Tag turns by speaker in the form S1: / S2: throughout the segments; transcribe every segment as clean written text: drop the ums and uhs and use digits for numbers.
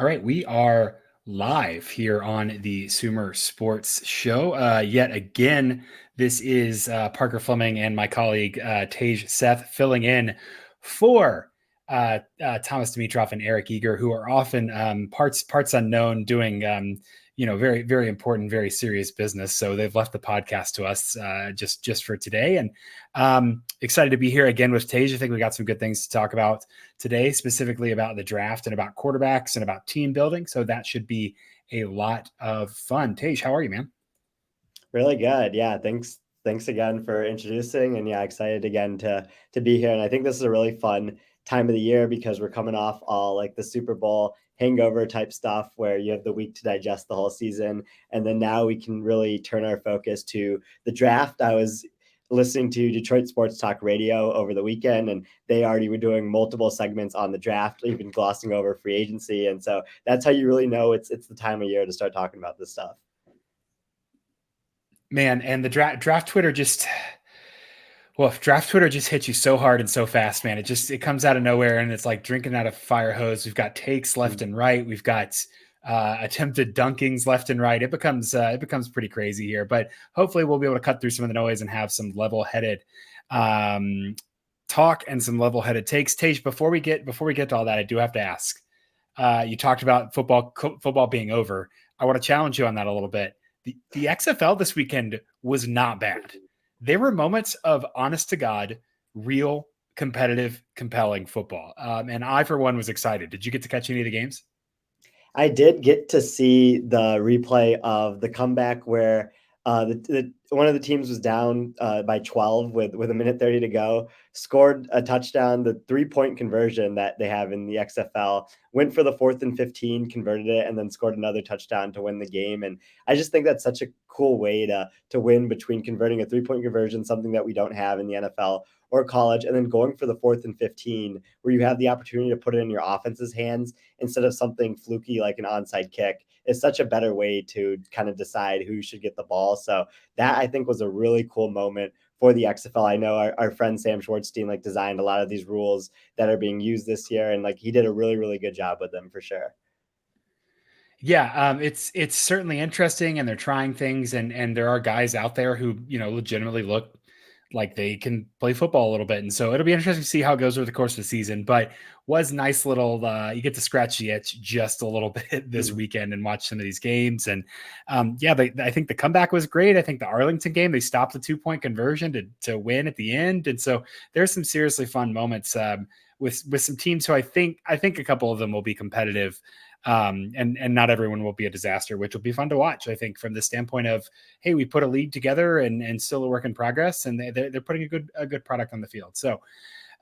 S1: All right, we are live here on the Sumer Sports Show. Yet again, this is Parker Fleming and my colleague Tej Seth filling in for Thomas Dimitrov and Eric Eager, who are often parts unknown, doing very very important, very serious business. So they've left the podcast to us just for today, and excited to be here again with Tej. I think we got some good things to talk about today, specifically about the draft and about quarterbacks and about team building. So that should be a lot of fun. Tej, how are you, man?
S2: Really good. Yeah, thanks again for introducing, and yeah, excited again to be here. And I think this is a really fun time of the year because we're coming off all like the Super Bowl hangover type stuff where you have the week to digest the whole season, and then now we can really turn our focus to the draft. I was listening to Detroit Sports Talk Radio over the weekend, and they already were doing multiple segments on the draft, even glossing over free agency. And so that's how you really know it's the time of year to start talking about this stuff.
S1: Man, and the draft Twitter just well, draft Twitter just hits you so hard and so fast, man. It comes out of nowhere and it's like drinking out of a fire hose. We've got takes left and right. We've got attempted dunkings left and right. It becomes pretty crazy here, but hopefully we'll be able to cut through some of the noise and have some level-headed talk and some level-headed takes. Tej, before we get to all that, I do have to ask. You talked about football being over. I want to challenge you on that a little bit. The XFL this weekend was not bad. There were moments of honest to God, real competitive, compelling football. And I, for one, was excited. Did you get to catch any of the games?
S2: I did get to see the replay of the comeback where one of the teams was down by 12 with a minute 30 to go, scored a touchdown. The 3-point conversion that they have in the XFL went for the 4th and 15, converted it, and then scored another touchdown to win the game. And I just think that's such a cool way to win between converting a 3-point conversion, something that we don't have in the NFL or college, and then going for the 4th and 15, where you have the opportunity to put it in your offense's hands instead of something fluky like an onside kick is such a better way to kind of decide who should get the ball. So that I think was a really cool moment for the XFL. I know our friend Sam Schwartzstein like designed a lot of these rules that are being used this year, and like he did a really, really good job with them for sure.
S1: Yeah, it's certainly interesting, and they're trying things, and there are guys out there who legitimately look like they can play football a little bit, and so it'll be interesting to see how it goes over the course of the season. But was nice little you get to scratch the itch just a little bit this
S2: Mhm.
S1: weekend and watch some of these games, and I think the comeback was great. I think the Arlington game, they stopped the 2-point conversion to win at the end, and so there's some seriously fun moments with some teams who I think a couple of them will be competitive, and not everyone will be a disaster, which will be fun to watch. I think from the standpoint of, hey, we put a league together and still a work in progress, and they're putting a good product on the field. So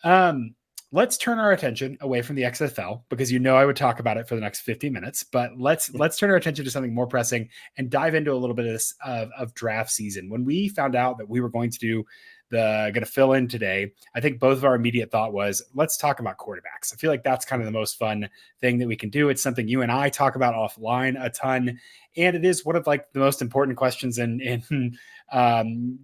S1: um, let's turn our attention away from the XFL because I would talk about it for the next 50 minutes, but let's turn our attention to something more pressing and dive into a little bit of this of draft season. When we found out that we were going to fill in today, I think both of our immediate thought was, let's talk about quarterbacks. I feel like that's kind of the most fun thing that we can do. It's something you and I talk about offline a ton, and it is one of like the most important questions in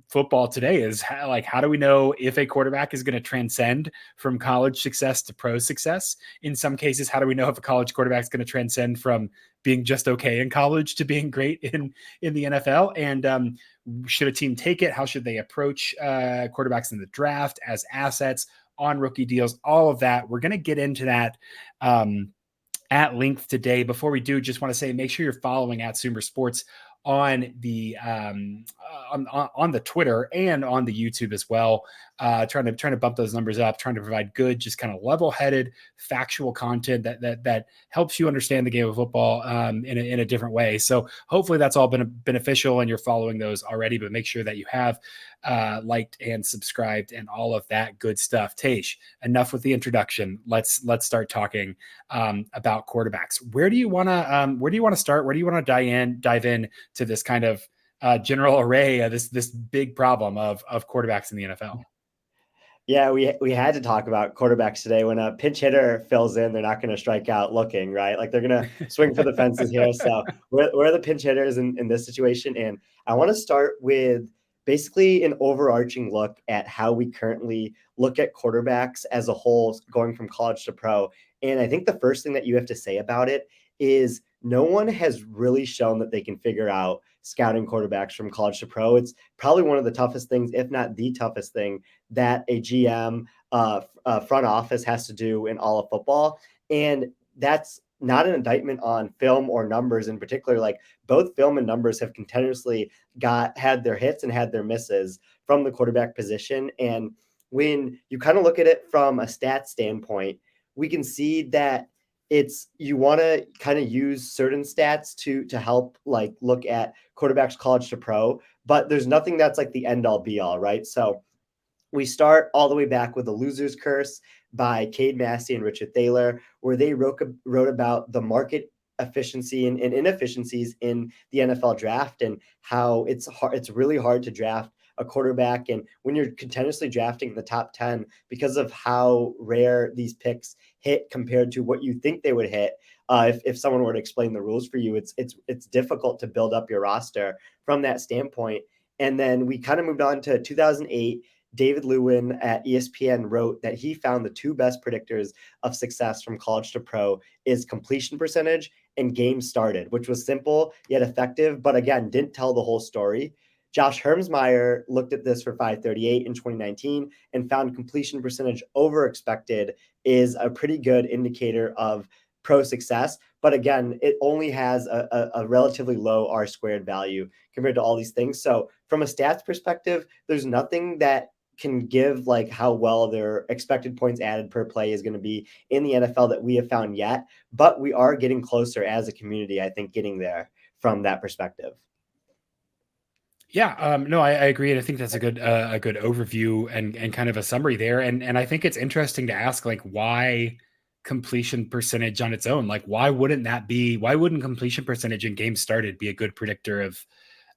S1: football today is how do we know if a quarterback is going to transcend from college success to pro success? In some cases, how do we know if a college quarterback is going to transcend from being just okay in college to being great in the NFL? And should a team take it? How should they approach quarterbacks in the draft as assets on rookie deals? All of that. We're going to get into that at length today. Before we do, just want to say, make sure you're following at Sumer Sports on the on the Twitter and on the YouTube as well. Trying to bump those numbers up, trying to provide good, just kind of level-headed, factual content that helps you understand the game of football in a different way. So hopefully that's all been beneficial and you're following those already. But make sure that you have liked and subscribed and all of that good stuff. Tej, enough with the introduction. Let's start talking about quarterbacks. Where do you want to start? Where do you want to dive in to this kind of general array of this big problem of quarterbacks in the NFL?
S2: Yeah, we had to talk about quarterbacks today. When a pinch hitter fills in, they're not going to strike out looking, right? Like they're going to swing for the fences here. So we're the pinch hitters in this situation. And I want to start with basically an overarching look at how we currently look at quarterbacks as a whole, going from college to pro. And I think the first thing that you have to say about it is no one has really shown that they can figure out scouting quarterbacks from college to pro. It's probably one of the toughest things, if not the toughest thing, that a GM front office has to do in all of football. And that's not an indictment on film or numbers in particular. Like both film and numbers have continuously had their hits and had their misses from the quarterback position. And when you kind of look at it from a stat standpoint, we can see that you want to kind of use certain stats to help like look at quarterbacks college to pro, but there's nothing that's like the end all be all, right? So we start all the way back with The Loser's Curse by Cade Massey and Richard Thaler, where they wrote about the market efficiency and inefficiencies in the NFL draft and how it's really hard to draft a quarterback. And when you're continuously drafting in the top 10, because of how rare these picks hit compared to what you think they would hit, if someone were to explain the rules for you, it's difficult to build up your roster from that standpoint. And then we kind of moved on to 2008. David Lewin at ESPN wrote that he found the two best predictors of success from college to pro is completion percentage and games started, which was simple yet effective, but again, didn't tell the whole story. Josh Hermsmeyer looked at this for 538 in 2019 and found completion percentage over expected is a pretty good indicator of pro success. But again, it only has a relatively low R squared value compared to all these things. So from a stats perspective, there's nothing that can give like how well their expected points added per play is going to be in the NFL that we have found yet, but we are getting closer as a community, I think, getting there from that perspective.
S1: Yeah, no, I agree, and I think that's a good overview and kind of a summary there. And I think it's interesting to ask like why completion percentage on its own, like why wouldn't completion percentage in games started be a good predictor of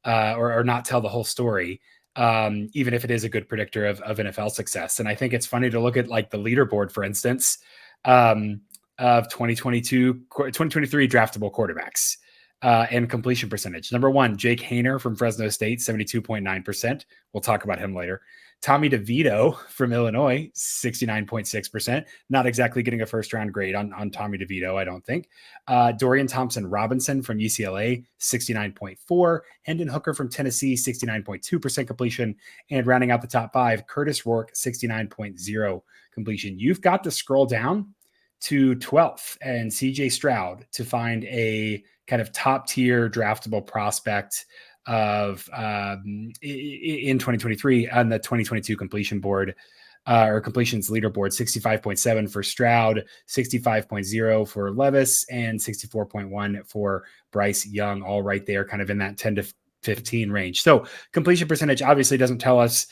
S1: or not tell the whole story, even if it is a good predictor of NFL success. And I think it's funny to look at like the leaderboard, for instance, of 2023 draftable quarterbacks. And completion percentage. Number one, Jake Haener from Fresno State, 72.9%. We'll talk about him later. Tommy DeVito from Illinois, 69.6%. Not exactly getting a first round grade on Tommy DeVito, I don't think. Dorian Thompson Robinson from UCLA, 69.4%. Hendon Hooker from Tennessee, 69.2% completion. And rounding out the top five, Curtis Rourke, 69.0% completion. You've got to scroll down to 12th and CJ Stroud to find a kind of top tier draftable prospect of in 2023 on the 2022 completion board or completions leaderboard. 65.7 for Stroud, 65.0 for Levis, and 64.1 for Bryce Young, all right there kind of in that 10 to 15 range. So completion percentage obviously doesn't tell us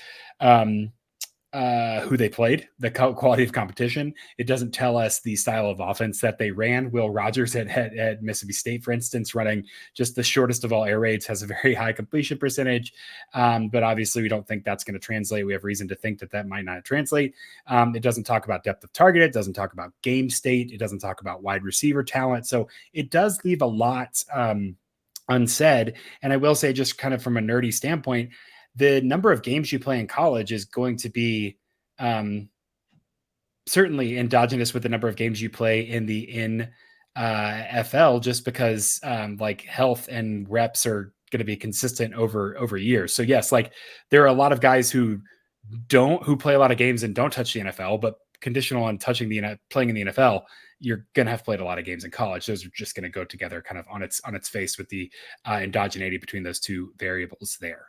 S1: who they played, the quality of competition. It doesn't tell us the style of offense that they ran. Will Rogers at Mississippi State, for instance, running just the shortest of all air raids, has a very high completion percentage. But obviously we don't think that's going to translate. We have reason to think that might not translate. It doesn't talk about depth of target. It doesn't talk about game state. It doesn't talk about wide receiver talent. So it does leave a lot unsaid. And I will say, just kind of from a nerdy standpoint, the number of games you play in college is going to be certainly endogenous with the number of games you play in the NFL, just because like health and reps are going to be consistent over years. So yes, like there are a lot of guys who play a lot of games and don't touch the NFL, but conditional on playing in the NFL, you're going to have played a lot of games in college. Those are just going to go together kind of on its face with the endogeneity between those two variables there.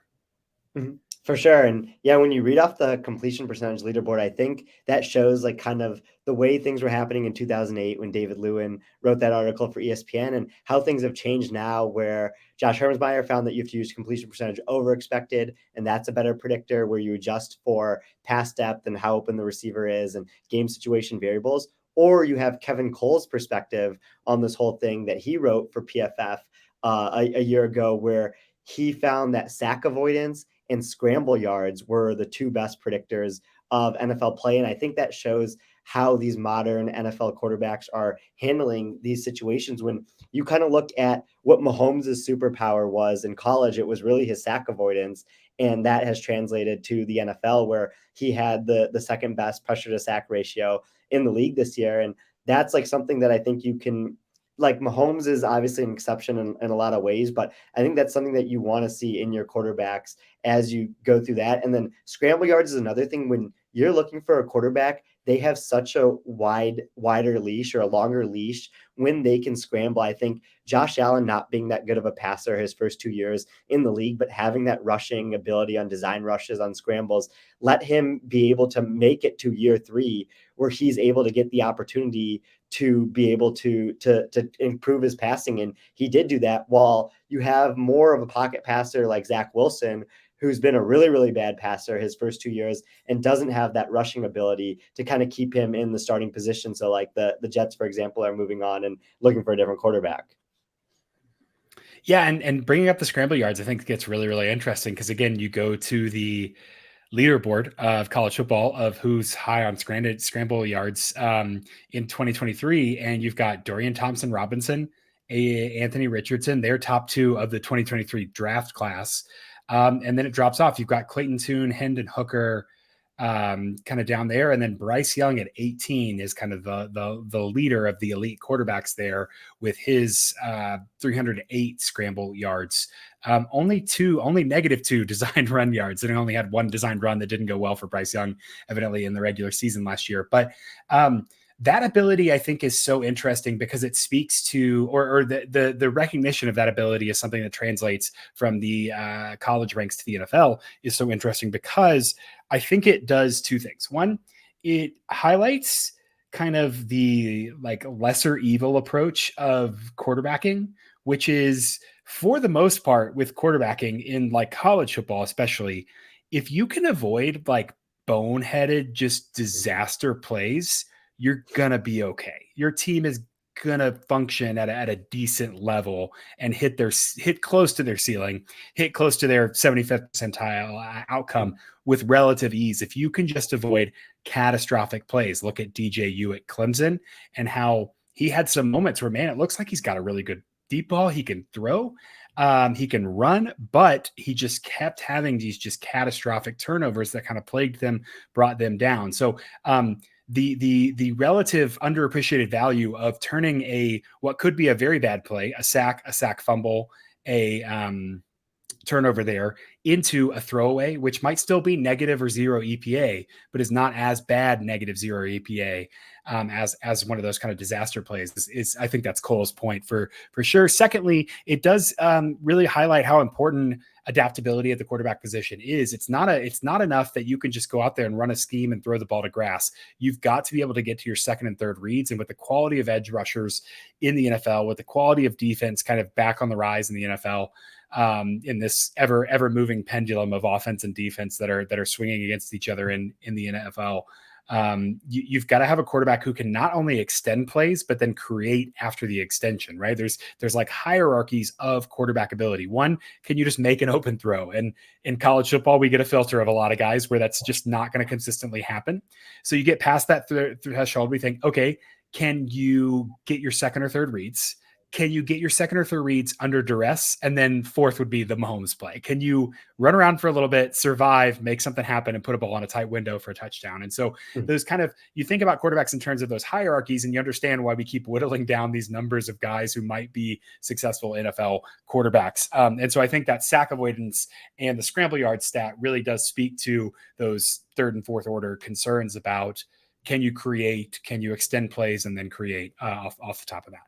S2: Mm-hmm. For sure. And yeah, when you read off the completion percentage leaderboard, I think that shows like kind of the way things were happening in 2008 when David Lewin wrote that article for ESPN, and how things have changed now, where Josh Hermsmeyer found that you have to use completion percentage over expected, and that's a better predictor where you adjust for pass depth and how open the receiver is and game situation variables. Or you have Kevin Cole's perspective on this whole thing that he wrote for PFF a year ago, where he found that sack avoidance and scramble yards were the two best predictors of NFL play. And I think that shows how these modern NFL quarterbacks are handling these situations. When you kind of look at what Mahomes' superpower was in college, it was really his sack avoidance. And that has translated to the NFL, where he had the second best pressure to sack ratio in the league this year. And that's like something that I think you can like Mahomes is obviously an exception in a lot of ways, but I think that's something that you want to see in your quarterbacks as you go through that. And then scramble yards is another thing. When you're looking for a quarterback, they have such a wider leash or a longer leash when they can scramble. I think Josh Allen not being that good of a passer his first 2 years in the league, but having that rushing ability on design rushes on scrambles, let him be able to make it to year 3 where he's able to get the opportunity to be able to improve his passing. And he did do that, while you have more of a pocket passer like Zach Wilson, who's been a really, really bad passer his first 2 years and doesn't have that rushing ability to kind of keep him in the starting position. So like the Jets, for example, are moving on and looking for a different quarterback.
S1: Yeah, and bringing up the scramble yards, I think gets really, really interesting because again, you go to the leaderboard of college football of who's high on scramble yards in 2023, and you've got Dorian Thompson Robinson, Anthony Richardson. They're top 2 of the 2023 draft class, and then it drops off. You've got Clayton Tune, Hendon Hooker, kind of down there, and then Bryce Young at 18 is kind of the leader of the elite quarterbacks there with his 308 scramble yards. Only -2 designed run yards, and he only had one designed run that didn't go well for Bryce Young, evidently in the regular season last year. But that ability, I think, is so interesting because it speaks to, or the recognition of that ability is something that translates from the college ranks to the NFL is so interesting because I think it does 2 things. One, it highlights kind of the like lesser evil approach of quarterbacking, which is for the most part with quarterbacking in like college football, especially if you can avoid like boneheaded, just disaster plays, you're going to be okay. Your team is going to function at a decent level and hit close to their ceiling, hit close to their 75th percentile outcome with relative ease. If you can just avoid catastrophic plays, look at DJU at Clemson and how he had some moments where, man, it looks like he's got a really good deep ball. He can throw, he can run, but he just kept having these just catastrophic turnovers that kind of plagued them, brought them down. So, the relative underappreciated value of turning what could be a very bad play, a sack fumble, a turnover there into a throwaway, which might still be negative or 0 EPA, but is not as bad negative 0 EPA as one of those kind of disaster plays. Is I think that's Cole's point for sure. Secondly, it does really highlight how important adaptability at the quarterback position is. It's not enough that you can just go out there and run a scheme and throw the ball to grass. You've got to be able to get to your second and third reads. And with the quality of edge rushers in the NFL, with the quality of defense kind of back on the rise in the NFL, in this ever moving pendulum of offense and defense that are swinging against each other in the NFL. You've got to have a quarterback who can not only extend plays, but then create after the extension, right? There's like hierarchies of quarterback ability. One, can you just make an open throw? And in college football, we get a filter of a lot of guys where that's just not going to consistently happen. So you get past that threshold. We think, okay, can you get your second or third reads? Can you get your second or third reads under duress? And then fourth would be the Mahomes play. Can you run around for a little bit, survive, make something happen, and put a ball on a tight window for a touchdown? And so those kind of, you think about quarterbacks in terms of those hierarchies, and you understand why we keep whittling down these numbers of guys who might be successful NFL quarterbacks. And so I think that sack avoidance and the scramble yard stat really does speak to those third and fourth order concerns about, can you create, can you extend plays and then create off the top of that?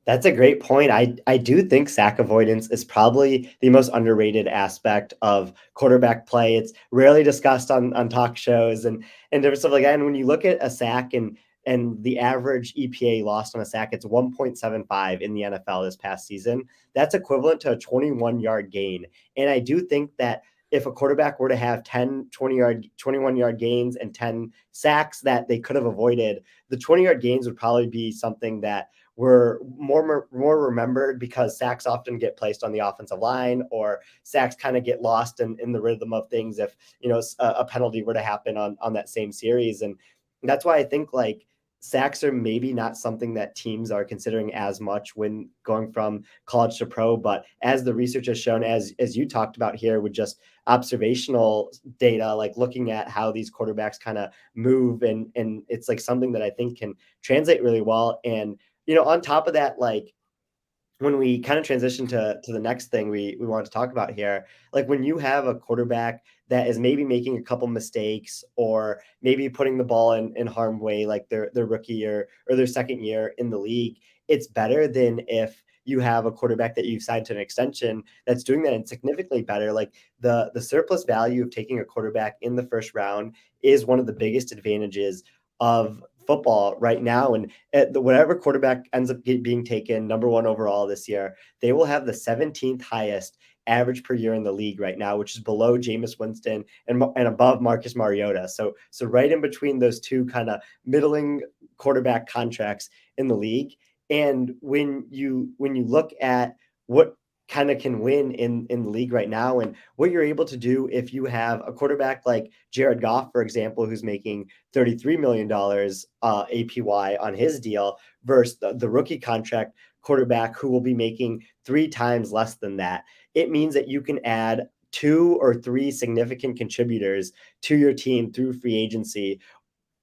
S2: That's a great point. I do think sack avoidance is probably the most underrated aspect of quarterback play. It's rarely discussed on talk shows and different stuff like that. And when you look at a sack and the average EPA lost on a sack, it's 1.75 in the NFL this past season. That's equivalent to a 21-yard gain. And I do think that if a quarterback were to have 21-yard gains and 10 sacks that they could have avoided, the 20-yard gains would probably be something that were more remembered, because sacks often get placed on the offensive line, or sacks kind of get lost in the rhythm of things if, a penalty were to happen on that same series. And that's why I think like sacks are maybe not something that teams are considering as much when going from college to pro. But as the research has shown, as you talked about here with just observational data, like looking at how these quarterbacks kind of move, and it's like something that I think can translate really well. And on top of that, like when we kind of transition to the next thing we want to talk about here, like when you have a quarterback that is maybe making a couple mistakes or maybe putting the ball in harm's way, like their rookie year or their second year in the league, it's better than if you have a quarterback that you've signed to an extension that's doing that and significantly better. Like the surplus value of taking a quarterback in the first round is one of the biggest advantages of football right now. And whatever quarterback ends up being taken number one overall this year, they will have the 17th highest average per year in the league right now, which is below Jameis Winston and above Marcus Mariota. So right in between those two kind of middling quarterback contracts in the league. And when you look at what kind of can win in the league right now and what you're able to do if you have a quarterback like Jared Goff, for example, who's making $33 million APY on his deal versus the rookie contract quarterback who will be making 3 times less than that. It means that you can add 2 or 3 significant contributors to your team through free agency.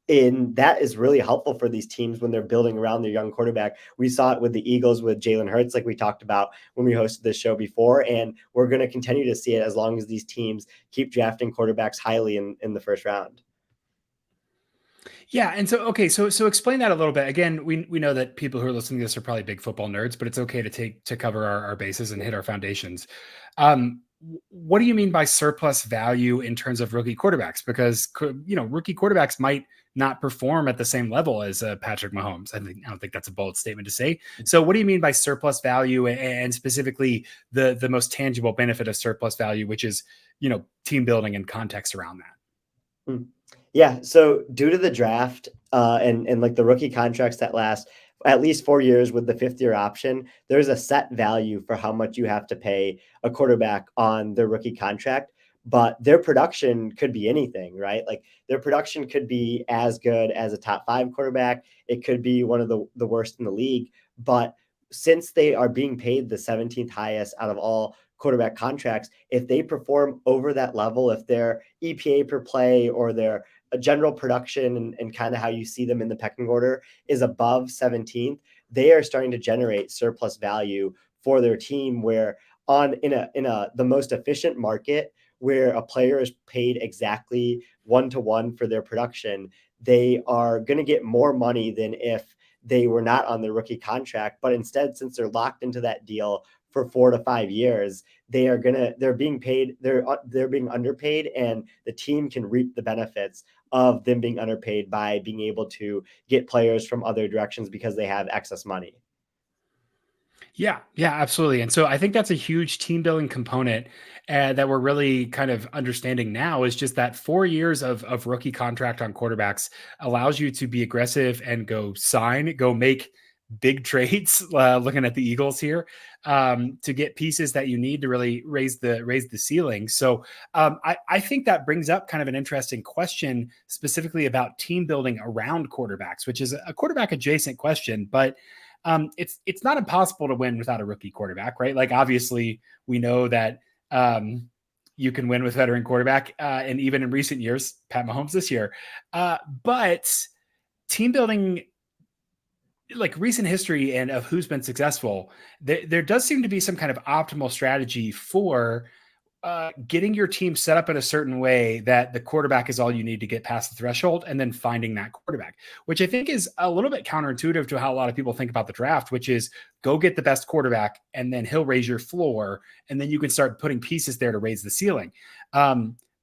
S2: And that is really helpful for these teams when they're building around their young quarterback. We saw it with the Eagles with Jalen Hurts, like we talked about when we hosted this show before. And we're going to continue to see it as long as these teams keep drafting quarterbacks highly in the first round.
S1: Yeah, and so okay, so explain that a little bit. Again, we know that people who are listening to this are probably big football nerds, but it's okay to cover our bases and hit our foundations. What do you mean by surplus value in terms of rookie quarterbacks? Because rookie quarterbacks might not perform at the same level as Patrick Mahomes. I don't think that's a bold statement to say. So, what do you mean by surplus value, and specifically the most tangible benefit of surplus value, which is team building and context around that?
S2: Yeah. So due to the draft and like the rookie contracts that last at least 4 years with the 5th-year option, there's a set value for how much you have to pay a quarterback on their rookie contract. But their production could be anything, right? Like their production could be as good as a top 5 quarterback. It could be one of the worst in the league. But since they are being paid the 17th highest out of all quarterback contracts, if they perform over that level, if their EPA per play or their general production and kind of how you see them in the pecking order is above 17th, they are starting to generate surplus value for their team. Where in a the most efficient market where a player is paid exactly 1-to-1 for their production, they are going to get more money than if they were not on their rookie contract. But instead, since they're locked into that deal for 4 to 5 years, they're being paid, they're being underpaid, and the team can reap the benefits of them being underpaid by being able to get players from other directions because they have excess money.
S1: Yeah, absolutely. And so I think that's a huge team building component that we're really kind of understanding now is just that 4 years of rookie contract on quarterbacks allows you to be aggressive and go make big trades. Looking at the Eagles here, to get pieces that you need to really raise the ceiling. So I think that brings up kind of an interesting question specifically about team building around quarterbacks, which is a quarterback adjacent question, but it's not impossible to win without a rookie quarterback, right? Like obviously we know that you can win with veteran quarterback, and even in recent years, Pat Mahomes this year. But team building, like recent history and of who's been successful, there does seem to be some kind of optimal strategy for getting your team set up in a certain way that the quarterback is all you need to get past the threshold, and then finding that quarterback, which I think is a little bit counterintuitive to how a lot of people think about the draft, which is go get the best quarterback and then he'll raise your floor. And then you can start putting pieces there to raise the ceiling.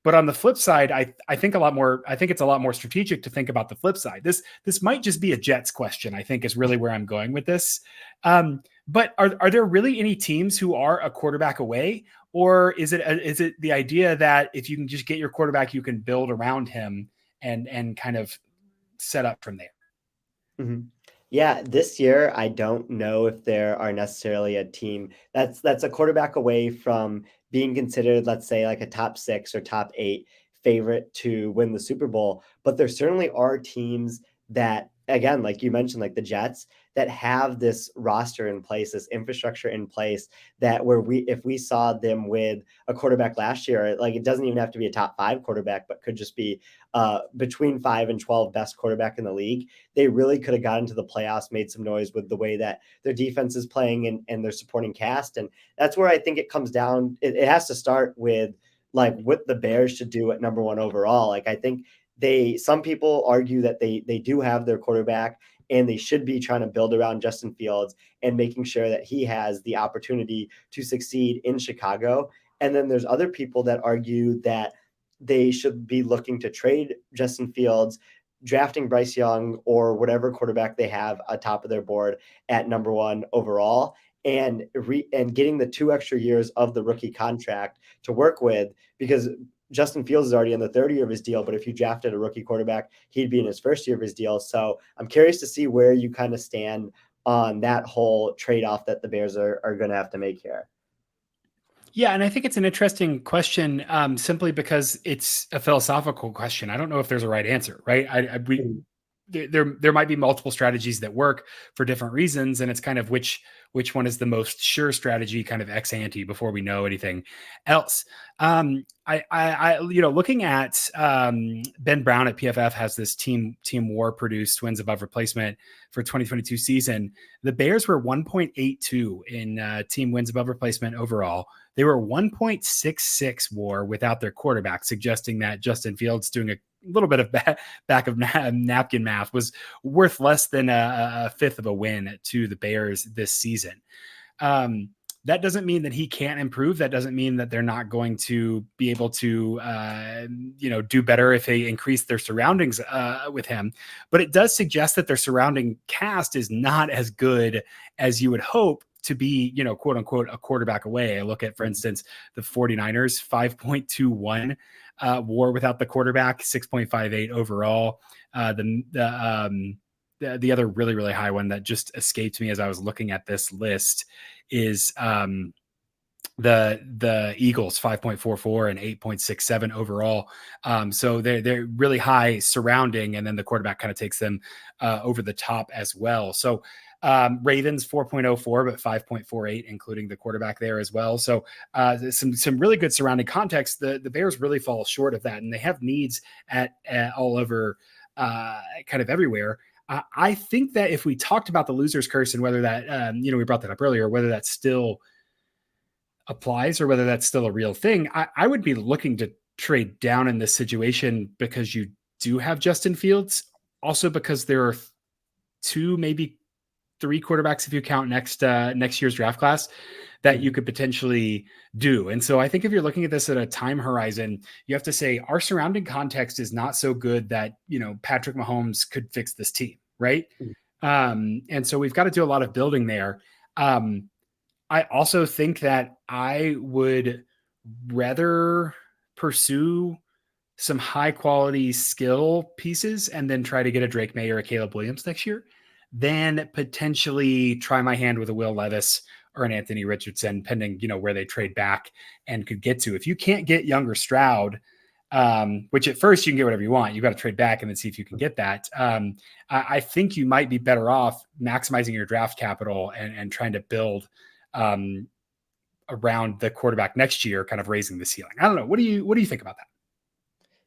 S1: But on the flip side, I think it's a lot more strategic to think about the flip side. This might just be a Jets question, I think is really where I'm going with this. But are there really any teams who are a quarterback away? Or is it the idea that if you can just get your quarterback, you can build around him and kind of set up from there?
S2: Mm-hmm. Yeah, this year I don't know if there are necessarily a team that's a quarterback away from being considered, let's say, like a top 6 or top 8 favorite to win the Super Bowl. But there certainly are teams that again, like you mentioned, like the Jets that have this roster in place, this infrastructure in place, that where if we saw them with a quarterback last year, like it doesn't even have to be a top 5 quarterback, but could just be between 5 and 12 best quarterback in the league. They really could have gotten to the playoffs, made some noise with the way that their defense is playing and their supporting cast. And that's where I think it comes down. It has to start with like what the Bears should do at number 1 overall. Like I think some people argue that they do have their quarterback and they should be trying to build around Justin Fields and making sure that he has the opportunity to succeed in Chicago. And then there's other people that argue that they should be looking to trade Justin Fields, drafting Bryce Young or whatever quarterback they have atop of their board at number 1 overall, and getting the 2 extra years of the rookie contract to work with, because Justin Fields is already in the 3rd year of his deal, but if you drafted a rookie quarterback, he'd be in his 1st year of his deal. So I'm curious to see where you kind of stand on that whole trade-off that the Bears are going to have to make here.
S1: Yeah, and I think it's an interesting question, simply because it's a philosophical question. I don't know if there's a right answer, right? There might be multiple strategies that work for different reasons, and it's kind of which one is the most sure strategy, kind of ex ante, before we know anything else. I looking at Ben Brown at PFF has this team war produced wins above replacement for 2022 season. The Bears were 1.82 in team wins above replacement overall. They were 1.66 war without their quarterback, suggesting that Justin Fields doing a little bit of back of napkin math was worth less than a fifth of a win to the Bears this season. That doesn't mean that he can't improve. That doesn't mean that they're not going to be able to, do better if they increase their surroundings with him. But it does suggest that their surrounding cast is not as good as you would hope to be, quote unquote, a quarterback away. I look at, for instance, the 49ers, 5.21 war without the quarterback, 6.58 overall. The other really, really high one that just escaped me as I was looking at this list is the Eagles, 5.44 and 8.67 overall. So they're really high surrounding, and then the quarterback kind of takes them over the top as well. So Ravens 4.04, but 5.48, including the quarterback there as well. So some really good surrounding context. The Bears really fall short of that, and they have needs at all over kind of everywhere. I think that if we talked about the loser's curse and whether that, we brought that up earlier, whether that still applies or whether that's still a real thing, I would be looking to trade down in this situation because you do have Justin Fields. Also because there are 2, maybe 3 quarterbacks, if you count next year's draft class, that you could potentially do. And so I think if you're looking at this at a time horizon, you have to say our surrounding context is not so good that, Patrick Mahomes could fix this team. Right. And so we've got to do a lot of building there. I also think that I would rather pursue some high quality skill pieces and then try to get a Drake May or a Caleb Williams next year than potentially try my hand with a Will Levis or an Anthony Richardson, pending, where they trade back and could get to. If you can't get Younger Stroud, which at first you can get whatever you want, you got to trade back and then see if you can get that. I think you might be better off maximizing your draft capital and trying to build around the quarterback next year, kind of raising the ceiling. I don't know. What do you think about that?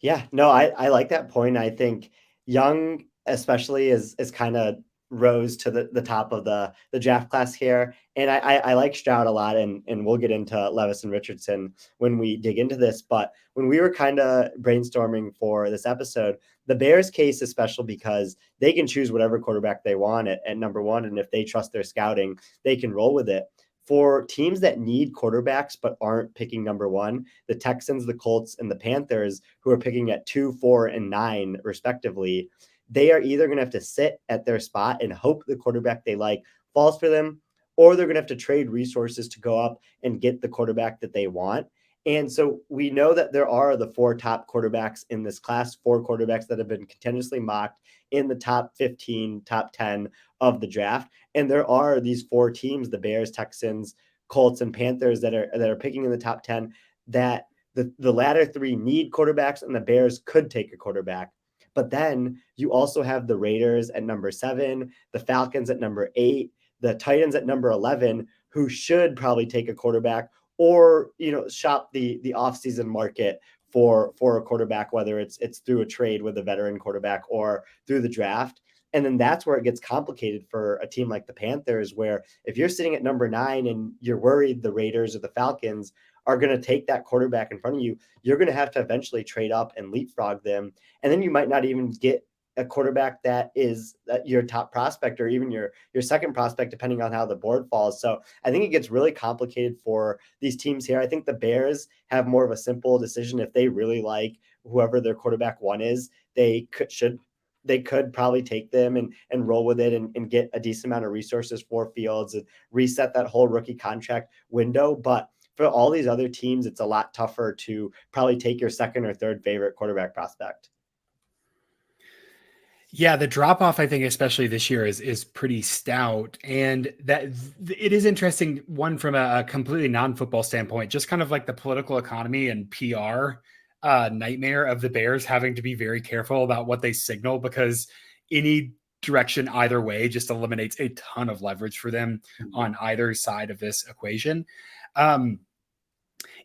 S2: Yeah, no, I like that point. I think Young especially is kind of rose to the top of the draft class here. And I like Stroud a lot, and we'll get into Levis and Richardson when we dig into this. But when we were kind of brainstorming for this episode, the Bears case is special because they can choose whatever quarterback they want at number 1. And if they trust their scouting, they can roll with it. For teams that need quarterbacks but aren't picking number 1, the Texans, the Colts, and the Panthers, who are picking at 2, 4, and 9, respectively, they are either going to have to sit at their spot and hope the quarterback they like falls for them, or they're going to have to trade resources to go up and get the quarterback that they want. And so we know that there are the 4 top quarterbacks in this class, 4 quarterbacks that have been continuously mocked in the top 15, top 10 of the draft. And there are these 4 teams, the Bears, Texans, Colts, and Panthers that are picking in the top 10, that the latter 3 need quarterbacks, and the Bears could take a quarterback. But then you also have the Raiders at number 7, the Falcons at number 8, the Titans at number 11, who should probably take a quarterback, or shop the offseason market for a quarterback, whether it's through a trade with a veteran quarterback or through the draft. And then that's where it gets complicated for a team like the Panthers, where if you're sitting at number 9 and you're worried the Raiders or the Falcons are going to take that quarterback in front of you, you're going to have to eventually trade up and leapfrog them. And then you might not even get a quarterback that is your top prospect, or even your second prospect, depending on how the board falls. So I think it gets really complicated for these teams here. I think the Bears have more of a simple decision. If they really like whoever their quarterback 1 is, they could probably take them and roll with it, and get a decent amount of resources for Fields and reset that whole rookie contract window. But for all these other teams, it's a lot tougher to probably take your second or third favorite quarterback prospect.
S1: Yeah, the drop off, I think, especially this year, is pretty stout, and that it is interesting. One, from a completely non-football standpoint, just kind of like the political economy and PR nightmare of the Bears having to be very careful about what they signal, because any direction either way just eliminates a ton of leverage for them on either side of this equation.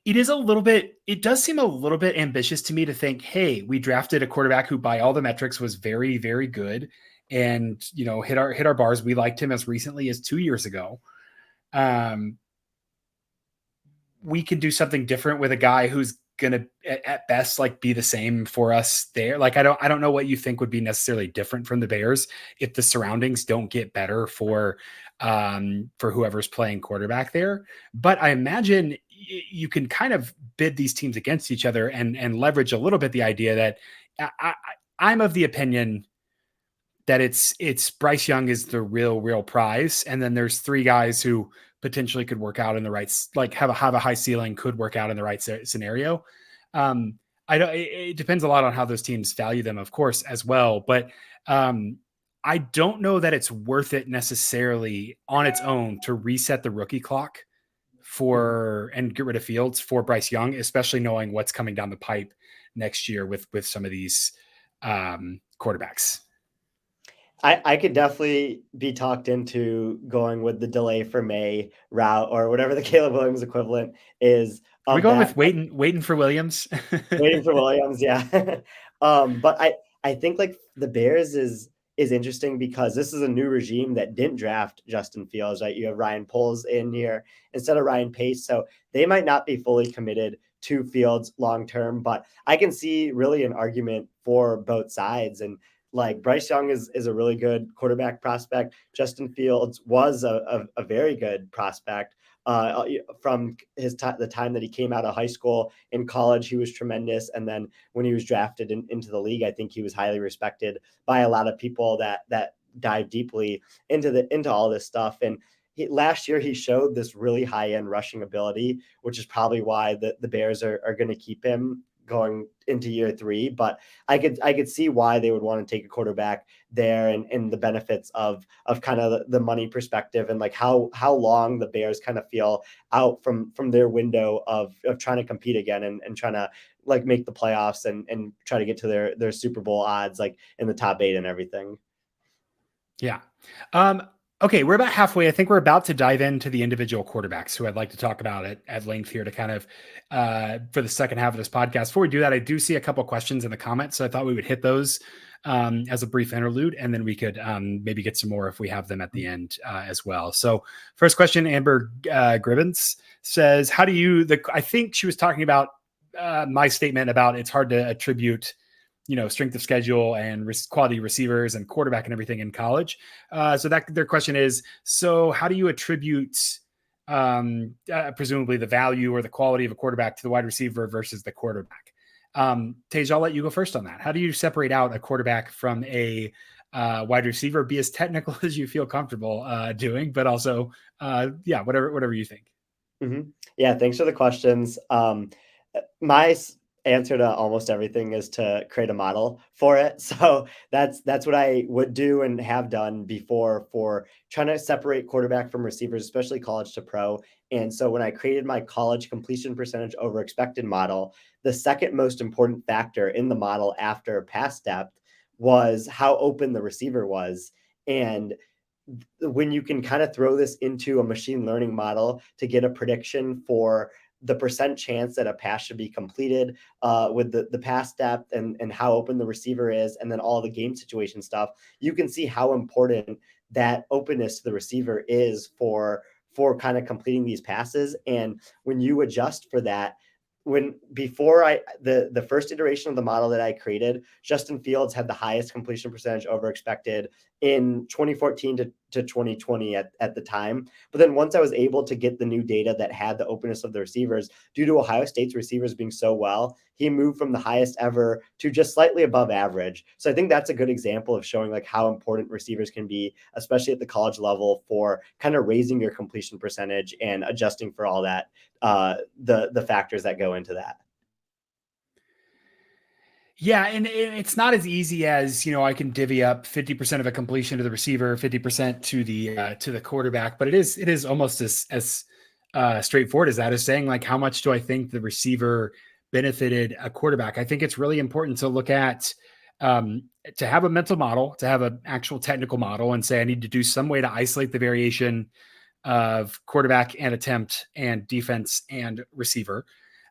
S1: It does seem a little bit ambitious to me to think, hey, we drafted a quarterback who by all the metrics was very, very good, and, hit our bars. We liked him as recently as 2 years ago. We can do something different with a guy who's going to at best like be the same for us there. Like, I don't know what you think would be necessarily different from the Bears if the surroundings don't get better for whoever's playing quarterback there. But I imagine you can kind of bid these teams against each other and leverage a little bit the idea that I'm of the opinion that it's Bryce Young is the real prize, and then there's 3 guys who potentially could work out in the right, like have a high ceiling, could work out in the right scenario. It depends a lot on how those teams value them, of course, as well. But I don't know that it's worth it necessarily on its own to reset the rookie clock and get rid of Fields for Bryce Young, especially knowing what's coming down the pipe next year with some of these quarterbacks.
S2: I could definitely be talked into going with the delay for May route, or whatever the Caleb Williams equivalent is.
S1: Are we going with waiting for Williams?
S2: Waiting for Williams, yeah. But I think like the Bears is interesting because this is a new regime that didn't draft Justin Fields, right? You have Ryan Poles in here instead of Ryan Pace, so they might not be fully committed to Fields long term. But I can see really an argument for both sides. And like Bryce Young is a really good quarterback prospect. Justin Fields was a very good prospect. From the time that he came out of high school. In college, he was tremendous. And then when he was drafted into the league, I think he was highly respected by a lot of people that dive deeply into all this stuff. And last year, he showed this really high-end rushing ability, which is probably why the Bears are going to keep him going into year 3. But I could see why they would want to take a quarterback there, and the benefits of kind of the money perspective, and like how long the Bears kind of feel out from their window of trying to compete again, and trying to like make the playoffs and try to get to their Super Bowl odds, like in the top 8 and everything.
S1: Yeah. Okay, we're about halfway. I think we're about to dive into the individual quarterbacks who I'd like to talk about at length here to kind of for the second half of this podcast. Before we do that, I do see a couple of questions in the comments, so I thought we would hit those as a brief interlude, and then we could maybe get some more if we have them at the end as well. So first question, Amber Gribbins says, how do you, I think she was talking about my statement about it's hard to attribute strength of schedule and quality receivers and quarterback and everything in college. So that their question is, so how do you attribute presumably the value or the quality of a quarterback to the wide receiver versus the quarterback? Tej, I'll let you go first on that. How do you separate out a quarterback from a wide receiver? Be as technical as you feel comfortable doing, but also, whatever you think.
S2: Mm-hmm. Yeah, thanks for the questions. My answer to almost everything is to create a model for it. So that's what I would do and have done before for trying to separate quarterback from receivers, especially college to pro. And so when I created my college completion percentage over expected model, the second most important factor in the model after pass depth was how open the receiver was. And when you can kind of throw this into a machine learning model to get a prediction for the percent chance that a pass should be completed with the pass depth and how open the receiver is, and then all the game situation stuff, you can see how important that openness to the receiver is for kind of completing these passes. And when you adjust for that, when before the first iteration of the model that I created, Justin Fields had the highest completion percentage over expected in 2014 to 2020 at the time. But then once I was able to get the new data that had the openness of the receivers, due to Ohio State's receivers being so well, he moved from the highest ever to just slightly above average. So I think that's a good example of showing like how important receivers can be, especially at the college level, for kind of raising your completion percentage and adjusting for all that, the factors that go into that.
S1: Yeah, and it's not as easy as, I can divvy up 50% of a completion to the receiver, 50% to the quarterback, but it is almost as straightforward as that, is saying like, how much do I think the receiver benefited a quarterback? I think it's really important to look at, to have a mental model, to have an actual technical model, and say I need to do some way to isolate the variation of quarterback and attempt and defense and receiver.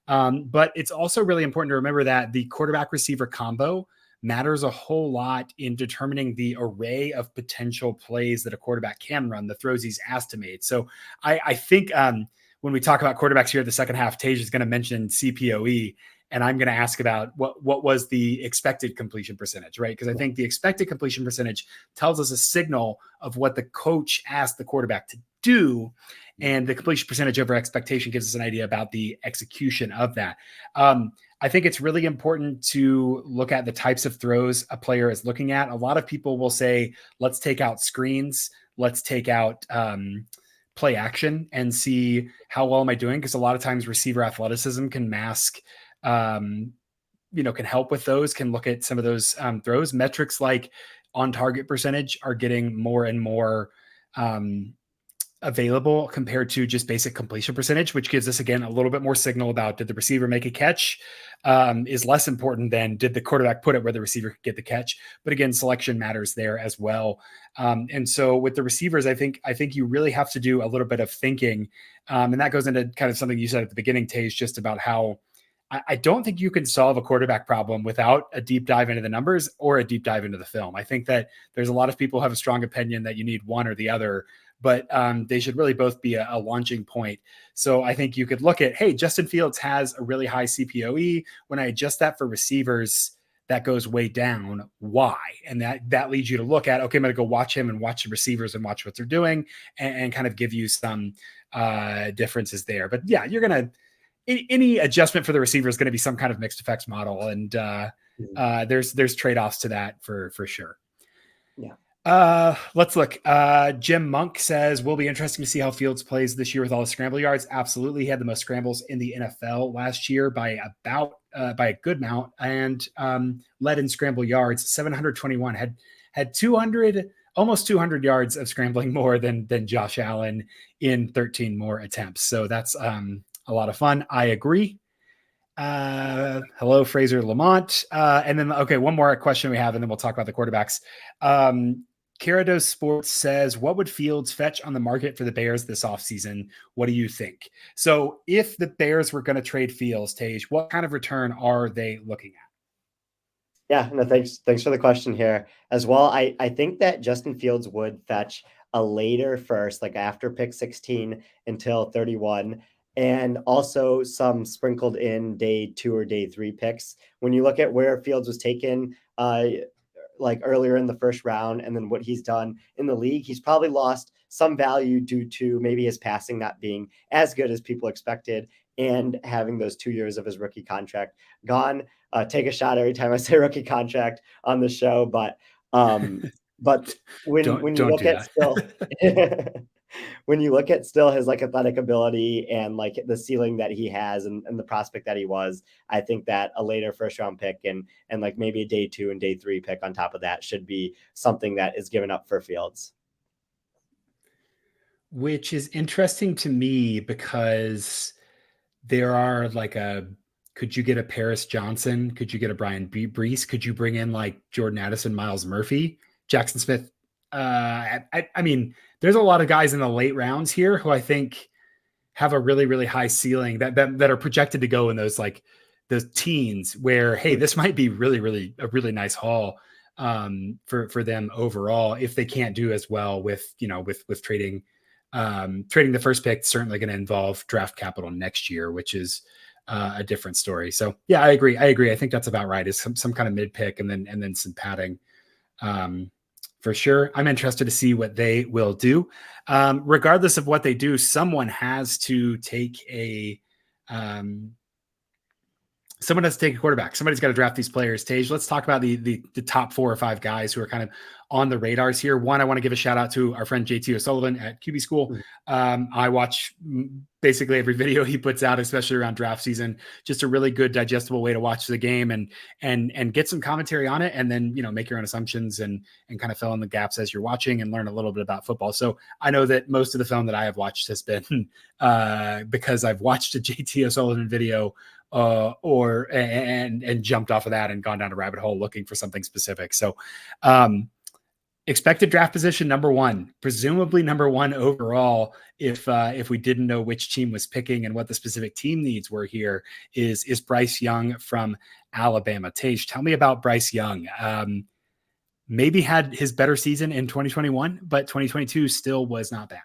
S1: But it's also really important to remember that the quarterback receiver combo matters a whole lot in determining the array of potential plays that a quarterback can run, the throws he's asked to make. So I think when we talk about quarterbacks here at the second half, Tej is going to mention CPOE, and I'm going to ask about what was the expected completion percentage, right? Because I think the expected completion percentage tells us a signal of what the coach asked the quarterback to do, and the completion percentage over expectation gives us an idea about the execution of that. I think it's really important to look at the types of throws a player is looking at. A lot of people will say, let's take out screens, let's take out play action and see how well am I doing? Because a lot of times receiver athleticism can mask, can help with those, can look at some of those throws. Metrics like on target percentage are getting more and more available compared to just basic completion percentage, which gives us, again, a little bit more signal about did the receiver make a catch, is less important than did the quarterback put it where the receiver could get the catch. But again, selection matters there as well. And so with the receivers, I think you really have to do a little bit of thinking. And that goes into kind of something you said at the beginning, Tej, just about how I don't think you can solve a quarterback problem without a deep dive into the numbers or a deep dive into the film. I think that there's a lot of people who have a strong opinion that you need one or the other, but they should really both be a launching point. So I think you could look at, hey, Justin Fields has a really high CPOE. When I adjust that for receivers, that goes way down. Why? And that leads you to look at, okay, I'm going to go watch him and watch the receivers and watch what they're doing, and kind of give you some differences there. But yeah, you're going to, any adjustment for the receiver is going to be some kind of mixed effects model. And there's trade-offs to that for sure.
S2: Yeah.
S1: Let's look. Jim Monk says, will be interesting to see how Fields plays this year with all the scramble yards. Absolutely. He had the most scrambles in the NFL last year by a good amount, and led in scramble yards, 721, had 200, almost 200 yards of scrambling more than Josh Allen in 13 more attempts. So that's a lot of fun. I agree. Hello, Fraser Lamont. And then, okay, one more question we have, and then we'll talk about the quarterbacks. Carados Sports says, what would Fields fetch on the market for the Bears this offseason? What do you think? So if the Bears were going to trade Fields, Tej, what kind of return are they looking at?
S2: Yeah, no, thanks for the question here as well. I think that Justin Fields would fetch a later first, like after pick 16 until 31, and also some sprinkled in day 2 or day 3 picks. When you look at where Fields was taken, like earlier in the first round, and then what he's done in the league, he's probably lost some value due to maybe his passing not being as good as people expected, and having those 2 years of his rookie contract gone. Take a shot every time I say rookie contract on the show, but when you look at still when you look at still his like athletic ability and like the ceiling that he has, and the prospect that he was, I think that a later first round pick and like maybe a day 2 and day 3 pick on top of that should be something that is given up for Fields.
S1: Which is interesting to me because there are like a Could you get a Paris Johnson? Could you get a Brian Brees? Could you bring in like Jordan Addison, Miles Murphy, Jackson Smith? I mean, there's a lot of guys in the late rounds here who I think have a really, really high ceiling that are projected to go in those like those teens where, hey, this might be really, really a really nice haul for them overall if they can't do as well with, with trading the first pick. Certainly going to involve draft capital next year, which is a different story. So yeah, I agree. I think that's about right. Is some kind of mid pick and then some padding. For sure. I'm interested to see what they will do. Regardless of what they do, someone has to take someone has to take a quarterback. Somebody's got to draft these players. Tej, let's talk about the top 4 or 5 guys who are kind of on the radars here. One, I want to give a shout out to our friend JT O'Sullivan at QB School. I watch basically every video he puts out, especially around draft season. Just a really good digestible way to watch the game and get some commentary on it, and then make your own assumptions and kind of fill in the gaps as you're watching and learn a little bit about football. So I know that most of the film that I have watched has been because I've watched a JT O'Sullivan video and jumped off of that and gone down a rabbit hole looking for something specific. So expected draft position number 1, presumably number 1 overall, if we didn't know which team was picking and what the specific team needs were here, is Bryce Young from Alabama. Tej, tell me about Bryce Young. Maybe had his better season in 2021, but 2022 still was not bad.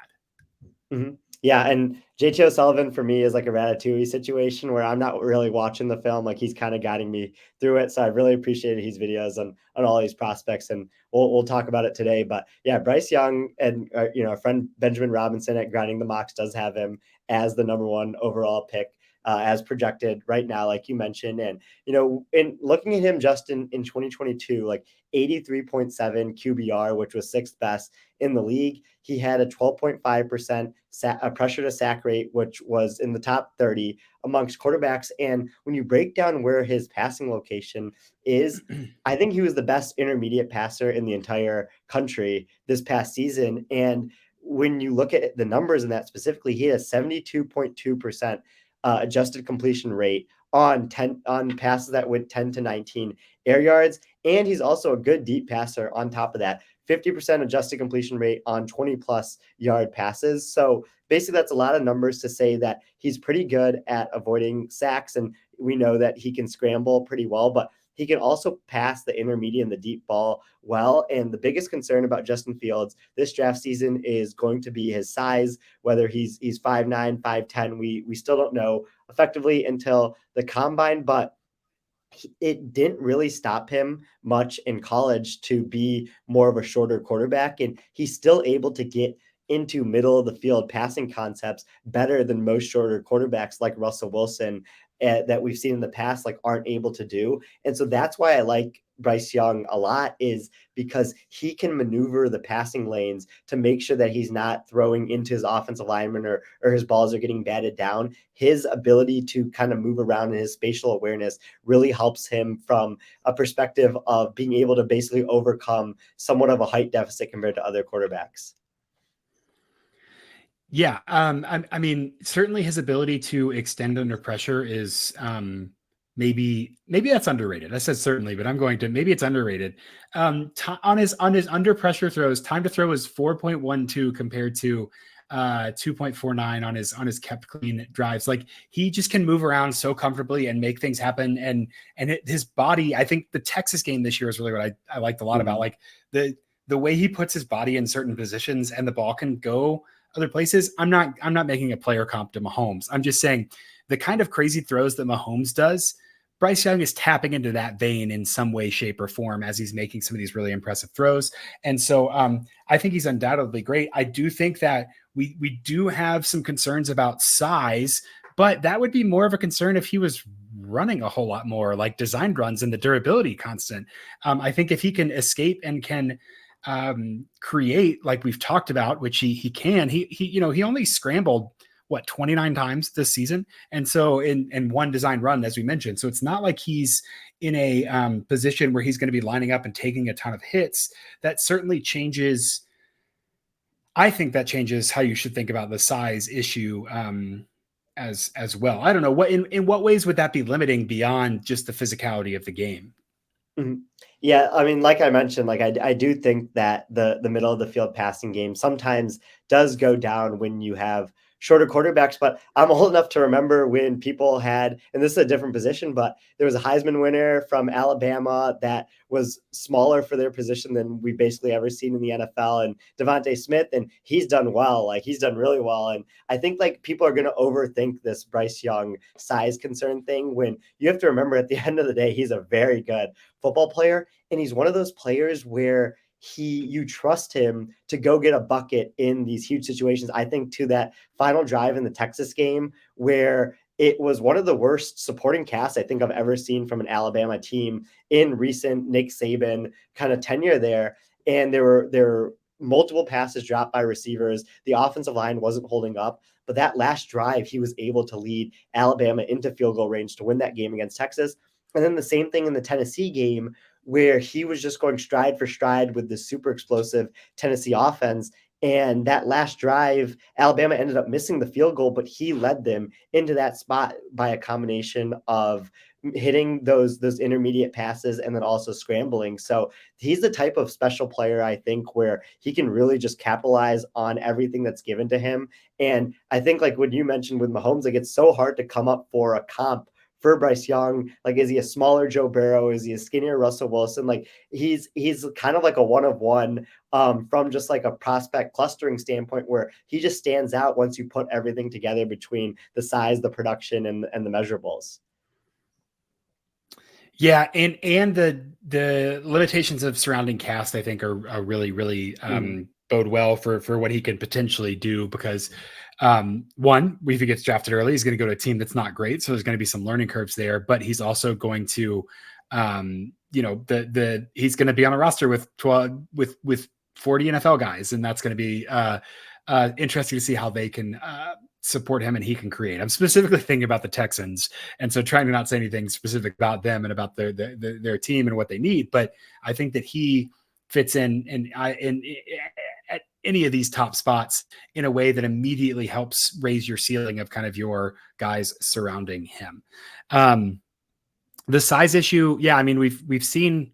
S2: Mm-hmm. Yeah, and JT O'Sullivan for me is like a Ratatouille situation where I'm not really watching the film, like he's kind of guiding me through it. So I really appreciated his videos on all these prospects, and we'll talk about it today. But yeah, Bryce Young and our friend Benjamin Robinson at Grinding the Mocks does have him as the number 1 overall pick. As projected right now, like you mentioned. And, in looking at him just in 2022, like 83.7 QBR, which was 6th best in the league. He had a 12.5% pressure to sack rate, which was in the top 30 amongst quarterbacks. And when you break down where his passing location is, I think he was the best intermediate passer in the entire country this past season. And when you look at the numbers in that specifically, he had a 72.2% adjusted completion rate on passes that went 10 to 19 air yards. And he's also a good deep passer on top of that. 50% adjusted completion rate on 20 plus yard passes. So basically that's a lot of numbers to say that he's pretty good at avoiding sacks. And we know that he can scramble pretty well, but he can also pass the intermediate and the deep ball well. And the biggest concern about Justin Fields this draft season is going to be his size, whether he's 5'9", 5'10". We still don't know effectively until the combine, but it didn't really stop him much in college to be more of a shorter quarterback. And he's still able to get into middle of the field passing concepts better than most shorter quarterbacks like Russell Wilson that we've seen in the past, like aren't able to do. And so that's why I like Bryce Young a lot, is because he can maneuver the passing lanes to make sure that he's not throwing into his offensive lineman or his balls are getting batted down. His ability to kind of move around and his spatial awareness really helps him from a perspective of being able to basically overcome somewhat of a height deficit compared to other quarterbacks.
S1: Yeah. I mean, certainly his ability to extend under pressure is maybe that's underrated. I said certainly, but I'm going to, maybe it's underrated. On his under pressure throws, time to throw is 4.12 compared to 2.49 on his kept clean drives. Like he just can move around so comfortably and make things happen. And his body, I think the Texas game this year is really what I liked a lot about, like the way he puts his body in certain positions and the ball can go other places. I'm not making a player comp to Mahomes. I'm just saying the kind of crazy throws that Mahomes does, Bryce Young is tapping into that vein in some way, shape, or form as he's making some of these really impressive throws. And so I think he's undoubtedly great. I do think that we do have some concerns about size, but that would be more of a concern if he was running a whole lot more, like designed runs and the durability constant. I think if he can escape and can create, like we've talked about, which he can, he only scrambled 29 times this season. And so in one design run, as we mentioned, so it's not like he's in a position where he's going to be lining up and taking a ton of hits. That certainly changes. I think that changes how you should think about the size issue as well. I don't know what in what ways would that be limiting beyond just the physicality of the game?
S2: Mhm. Yeah, I mean, like I mentioned, like I do think that the middle of the field passing game sometimes does go down when you have shorter quarterbacks. But I'm old enough to remember when people had, and this is a different position, but there was a Heisman winner from Alabama that was smaller for their position than we basically ever seen in the NFL, and Devontae Smith, and he's done well, like he's done really well. And I think like people are going to overthink this Bryce Young size concern thing when you have to remember at the end of the day, he's a very good football player. And he's one of those players where you trust him to go get a bucket in these huge situations. I think to that final drive in the Texas game where it was one of the worst supporting casts I think I've ever seen from an Alabama team in recent Nick Saban kind of tenure there. And there were multiple passes dropped by receivers. The offensive line wasn't holding up. But that last drive, he was able to lead Alabama into field goal range to win that game against Texas. And then the same thing in the Tennessee game where he was just going stride for stride with the super explosive Tennessee offense. And that last drive, Alabama ended up missing the field goal, but he led them into that spot by a combination of hitting those intermediate passes and then also scrambling. So he's the type of special player I think where he can really just capitalize on everything that's given to him. And I think like when you mentioned with Mahomes, like it's so hard to come up for a comp for Bryce Young. Like, is he a smaller Joe Burrow? Is he a skinnier Russell Wilson? Like, he's kind of like a one of one from just like a prospect clustering standpoint, where he just stands out once you put everything together between the size, the production, and the measurables.
S1: Yeah, and the limitations of surrounding cast, I think, are really bode well for what he can potentially do because one, if he gets drafted early, he's going to go to a team that's not great, so there's going to be some learning curves there. But he's also going to, he's going to be on a roster with 12 with 40 NFL guys, and that's going to be interesting to see how they can support him and he can create. I'm specifically thinking about the Texans, and so trying to not say anything specific about them and about their team and what they need. But I think that he fits in at any of these top spots in a way that immediately helps raise your ceiling of kind of your guys surrounding him. The size issue, yeah, I mean we've seen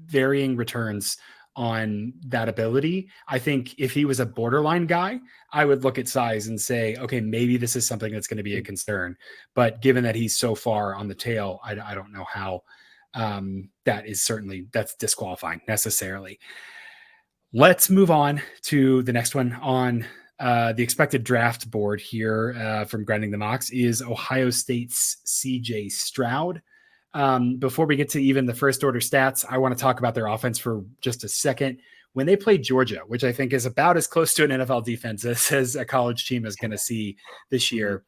S1: varying returns on that ability. I think if he was a borderline guy, I would look at size and say, okay, maybe this is something that's going to be a concern. But given that he's so far on the tail, I don't know how that's disqualifying necessarily. Let's move on to the next one on the expected draft board here from Grinding the Mocks is Ohio State's CJ Stroud. Before we get to even the first order stats, I want to talk about their offense for just a second. When they played Georgia, which I think is about as close to an NFL defense as a college team is going to see this year,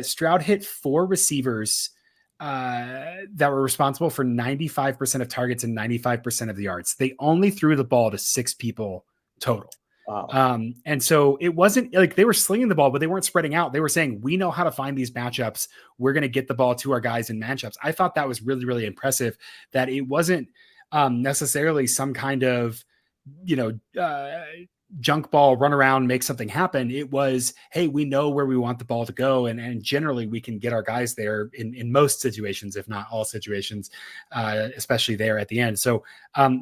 S1: Stroud hit 4 receivers that were responsible for 95% of targets and 95% of the yards. They only threw the ball to 6 people total.
S2: Wow.
S1: And so it wasn't like they were slinging the ball, but they weren't spreading out. They were saying, we know how to find these matchups. We're going to get the ball to our guys in matchups. I thought that was really, really impressive that it wasn't necessarily some kind of, junk ball, run around, make something happen. It was, hey, we know where we want the ball to go. And generally we can get our guys there in most situations, if not all situations, especially there at the end. So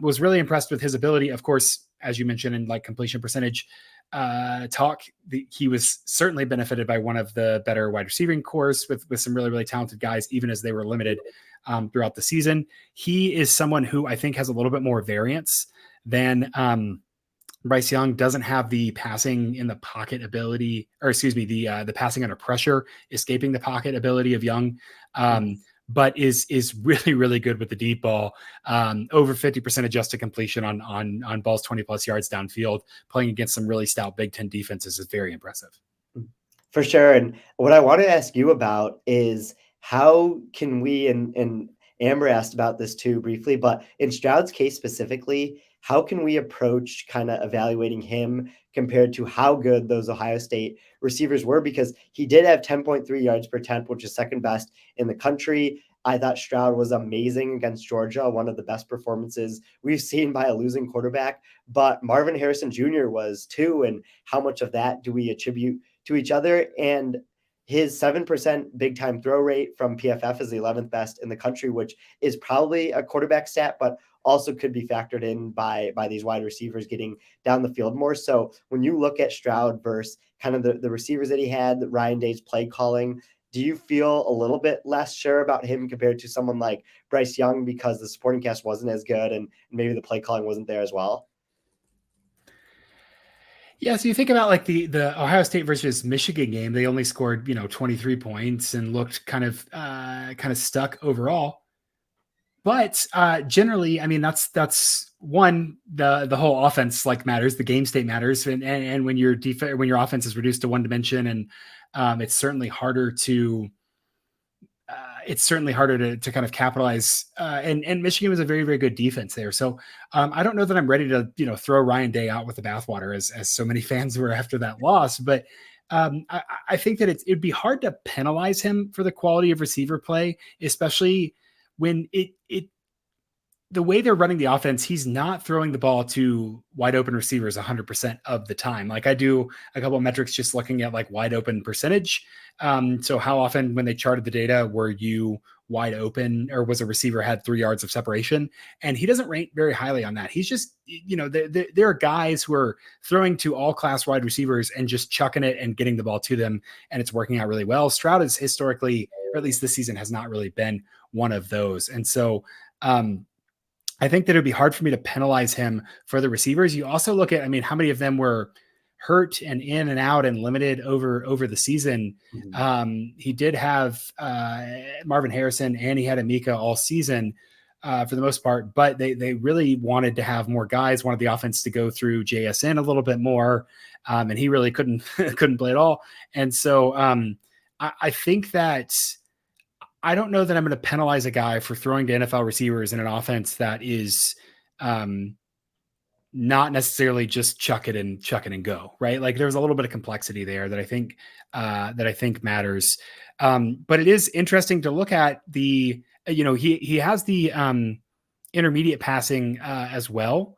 S1: was really impressed with his ability. Of course, as you mentioned in like completion percentage talk, he was certainly benefited by one of the better wide receiving cores with some really, really talented guys, even as they were limited throughout the season. He is someone who I think has a little bit more variance than Bryce Young. Doesn't have the passing in the pocket ability, or excuse me, the passing under pressure, escaping the pocket ability of Young, but is really, really good with the deep ball. Over 50% adjusted completion on balls 20 plus yards downfield. Playing against some really stout Big Ten defenses is very impressive.
S2: For sure. And what I want to ask you about is how can we, and Amber asked about this too briefly, but in Stroud's case specifically, how can we approach kind of evaluating him compared to how good those Ohio State receivers were? Because he did have 10.3 yards per attempt, which is second best in the country. I thought Stroud was amazing against Georgia, one of the best performances we've seen by a losing quarterback. But Marvin Harrison Jr. was too. And how much of that do we attribute to each other. And his 7% big time throw rate from PFF is the 11th best in the country, which is probably a quarterback stat, but also could be factored in by these wide receivers getting down the field more. So when you look at Stroud versus kind of the receivers that he had, Ryan Day's play calling, do you feel a little bit less sure about him compared to someone like Bryce Young because the supporting cast wasn't as good and maybe the play calling wasn't there as well?
S1: Yeah, so you think about like the Ohio State versus Michigan game, they only scored, 23 points and looked kind of stuck overall. But generally, I mean, that's one, the whole offense like matters, the game state matters, and when your when your offense is reduced to one dimension, and it's certainly harder to to kind of capitalize. And Michigan was a very, very good defense there. So I don't know that I'm ready to throw Ryan Day out with the bathwater as so many fans were after that loss, but I think that it'd be hard to penalize him for the quality of receiver play, especially when the way they're running the offense, he's not throwing the ball to wide open receivers 100% of the time. Like I do a couple of metrics just looking at like wide open percentage. So how often when they charted the data were you wide open, or was a receiver had 3 yards of separation? And he doesn't rate very highly on that. He's just, there are guys who are throwing to all class wide receivers and just chucking it and getting the ball to them, and it's working out really well. Stroud is historically, or at least this season, has not really been one of those. And so, I think that it'd be hard for me to penalize him for the receivers. You also look at, I mean, how many of them were hurt and in and out and limited over the season. He did have Marvin Harrison and he had Amika all season for the most part, but they really wanted to have more guys, wanted the offense to go through JSN a little bit more, and he really couldn't play at all. And so I think that I don't know that I'm going to penalize a guy for throwing to NFL receivers in an offense that is not necessarily just chuck it and go, right? Like there's a little bit of complexity there that I think matters. But it is interesting to look at the, he has the intermediate passing as well.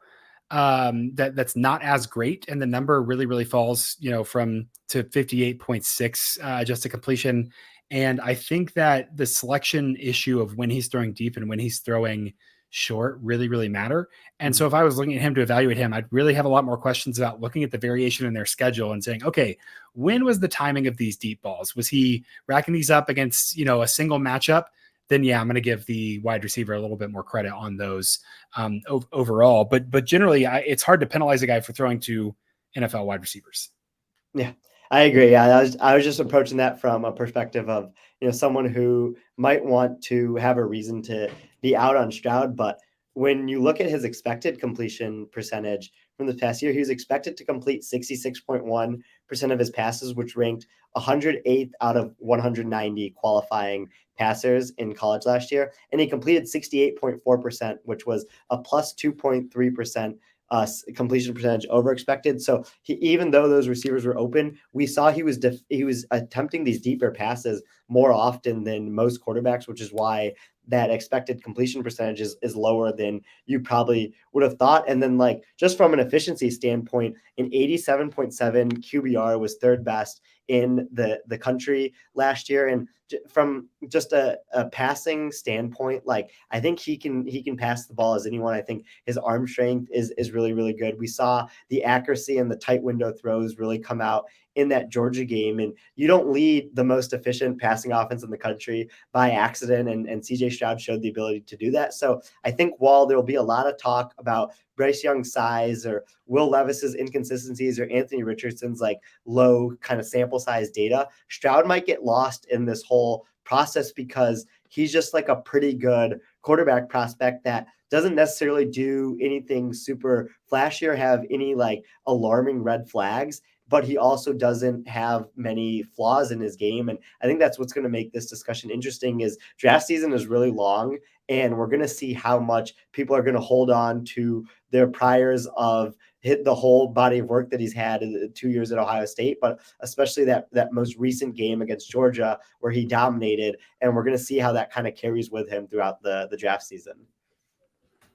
S1: That's not as great, and the number really, really falls, from to 58.6 just to completion. And I think that the selection issue of when he's throwing deep and when he's throwing short really, really matter. And so if I was looking at him to evaluate him, I'd really have a lot more questions about looking at the variation in their schedule and saying, okay, when was the timing of these deep balls? Was he racking these up against, a single matchup? Then yeah, I'm going to give the wide receiver a little bit more credit on those overall. But generally, it's hard to penalize a guy for throwing to NFL wide receivers.
S2: Yeah, I agree. Yeah, I was just approaching that from a perspective of someone who might want to have a reason to be out on Stroud, but when you look at his expected completion percentage from the past year, he was expected to complete 66.1% of his passes, which ranked 108th out of 190 qualifying passers in college last year, and he completed 68.4%, which was a plus 2.3% completion percentage over expected. So even though those receivers were open, we saw he was attempting these deeper passes more often than most quarterbacks, which is why that expected completion percentage is lower than you probably would have thought. And then just from an efficiency standpoint, an 87.7 QBR was third best in the country last year. And from just a passing standpoint, I think he can pass the ball as anyone. I think his arm strength is really, really good. We saw the accuracy and the tight window throws really come out in that Georgia game. And you don't lead the most efficient passing offense in the country by accident. And CJ Stroud showed the ability to do that. So I think while there will be a lot of talk about Bryce Young's size or Will Levis's inconsistencies or Anthony Richardson's low kind of sample size data, Stroud might get lost in this whole process because he's just a pretty good quarterback prospect that doesn't necessarily do anything super flashy or have any alarming red flags, but he also doesn't have many flaws in his game. And I think that's what's going to make this discussion interesting is draft season is really long, and we're going to see how much people are going to hold on to their priors of hit the whole body of work that he's had in the 2 years at Ohio State, but especially that most recent game against Georgia where he dominated. And we're going to see how that kind of carries with him throughout the draft season.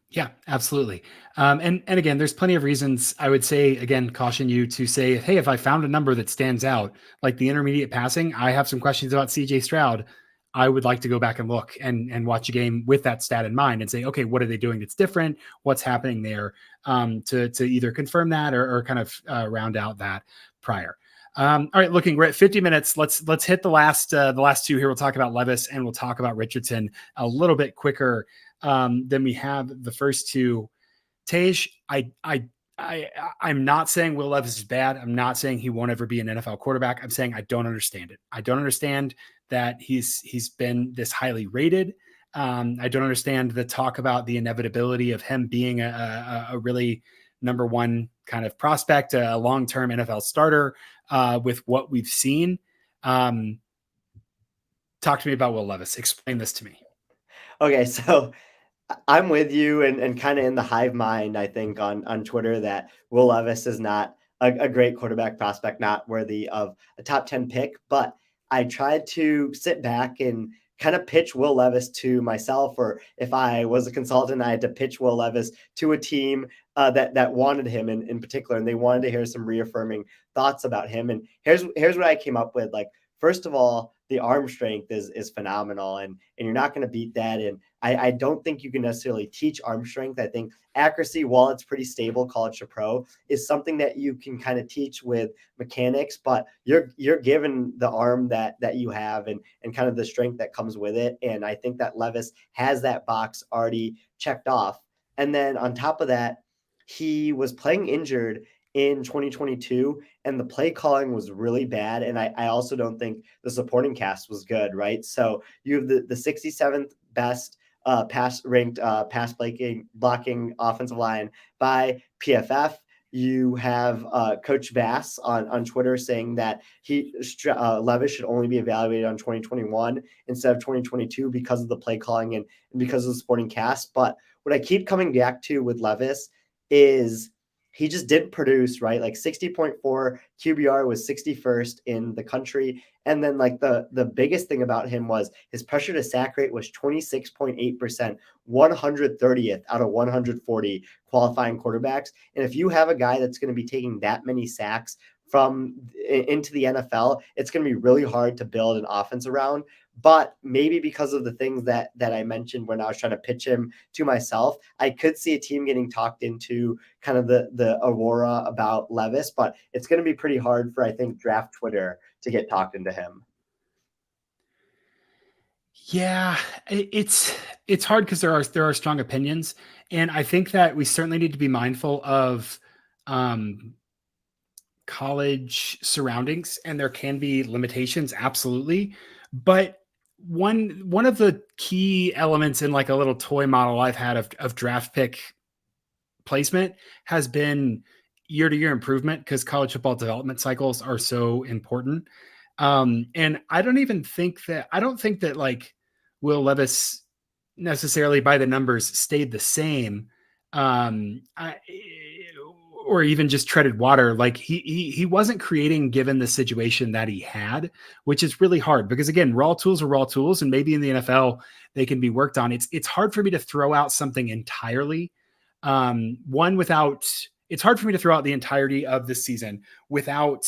S1: Yeah, absolutely. And again, there's plenty of reasons. I would say, again, caution you to say, hey, if I found a number that stands out, like the intermediate passing, I have some questions about CJ Stroud. I would like to go back and look and watch a game with that stat in mind and say, okay, what are they doing that's different? What's happening there, to either confirm that or kind of round out that prior. All right, we're at 50 minutes. Let's hit the last two here. We'll talk about Levis and we'll talk about Richardson a little bit quicker than we have the first two. Tej, I'm not saying Will Levis is bad. I'm not saying he won't ever be an NFL quarterback. I'm saying I don't understand it. I don't understand that he's been this highly rated. I don't understand the talk about the inevitability of him being a really number one kind of prospect, a long-term NFL starter with what we've seen. Talk to me about Will Levis. Explain this to me.
S2: Okay, so I'm with you and kind of in the hive mind, I think, on Twitter that Will Levis is not a great quarterback prospect, not worthy of a top 10 pick. But I tried to sit back and kind of pitch Will Levis to myself, or if I was a consultant, I had to pitch Will Levis to a team that wanted him in particular, and they wanted to hear some reaffirming thoughts about him. And here's what I came up with. Like, first of all, the arm strength is phenomenal, and you're not going to beat that. And I don't think you can necessarily teach arm strength. I think accuracy, while it's pretty stable college to pro, is something that you can kind of teach with mechanics, but you're given the arm that you have and kind of the strength that comes with it. And I think that Levis has that box already checked off. And then on top of that, he was playing injured in 2022 and the play calling was really bad. And I also don't think the supporting cast was good, right? So you have the 67th best pass blocking offensive line by PFF. You have Coach Bass on Twitter saying that Levis should only be evaluated on 2021 instead of 2022 because of the play calling and because of the supporting cast. But what I keep coming back to with Levis is he just didn't produce, right? Like 60.4 QBR was 61st in the country. And then like the biggest thing about him was his pressure to sack rate was 26.8%, 130th out of 140 qualifying quarterbacks. And if you have a guy that's going to be taking that many sacks into the NFL, it's going to be really hard to build an offense around. But maybe because of the things that I mentioned when I was trying to pitch him to myself, I could see a team getting talked into kind of the aurora about Levis, but it's going to be pretty hard for, I think, draft Twitter to get talked into him.
S1: Yeah, it's hard because there are strong opinions, and I think that we certainly need to be mindful of college surroundings, and there can be limitations, absolutely. But one of the key elements in like a little toy model I've had of draft pick placement has been year-to-year improvement because college football development cycles are so important. And I don't think that like Will Levis necessarily by the numbers stayed the same. Or even just treaded water. Like he wasn't creating given the situation that he had, which is really hard because again, raw tools are raw tools, and maybe in the NFL they can be worked on. It's hard for me to throw out something entirely. It's hard for me to throw out the entirety of this season without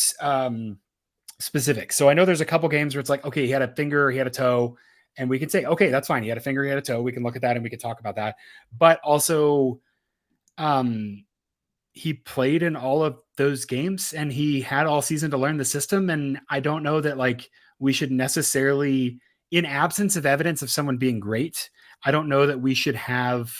S1: specifics. So I know there's a couple games where it's like, okay, he had a finger, he had a toe, and we can say, okay, that's fine. He had a finger, he had a toe. We can look at that and we can talk about that. But also, he played in all of those games and he had all season to learn the system. And I don't know that like we should necessarily, in absence of evidence of someone being great, I don't know that we should have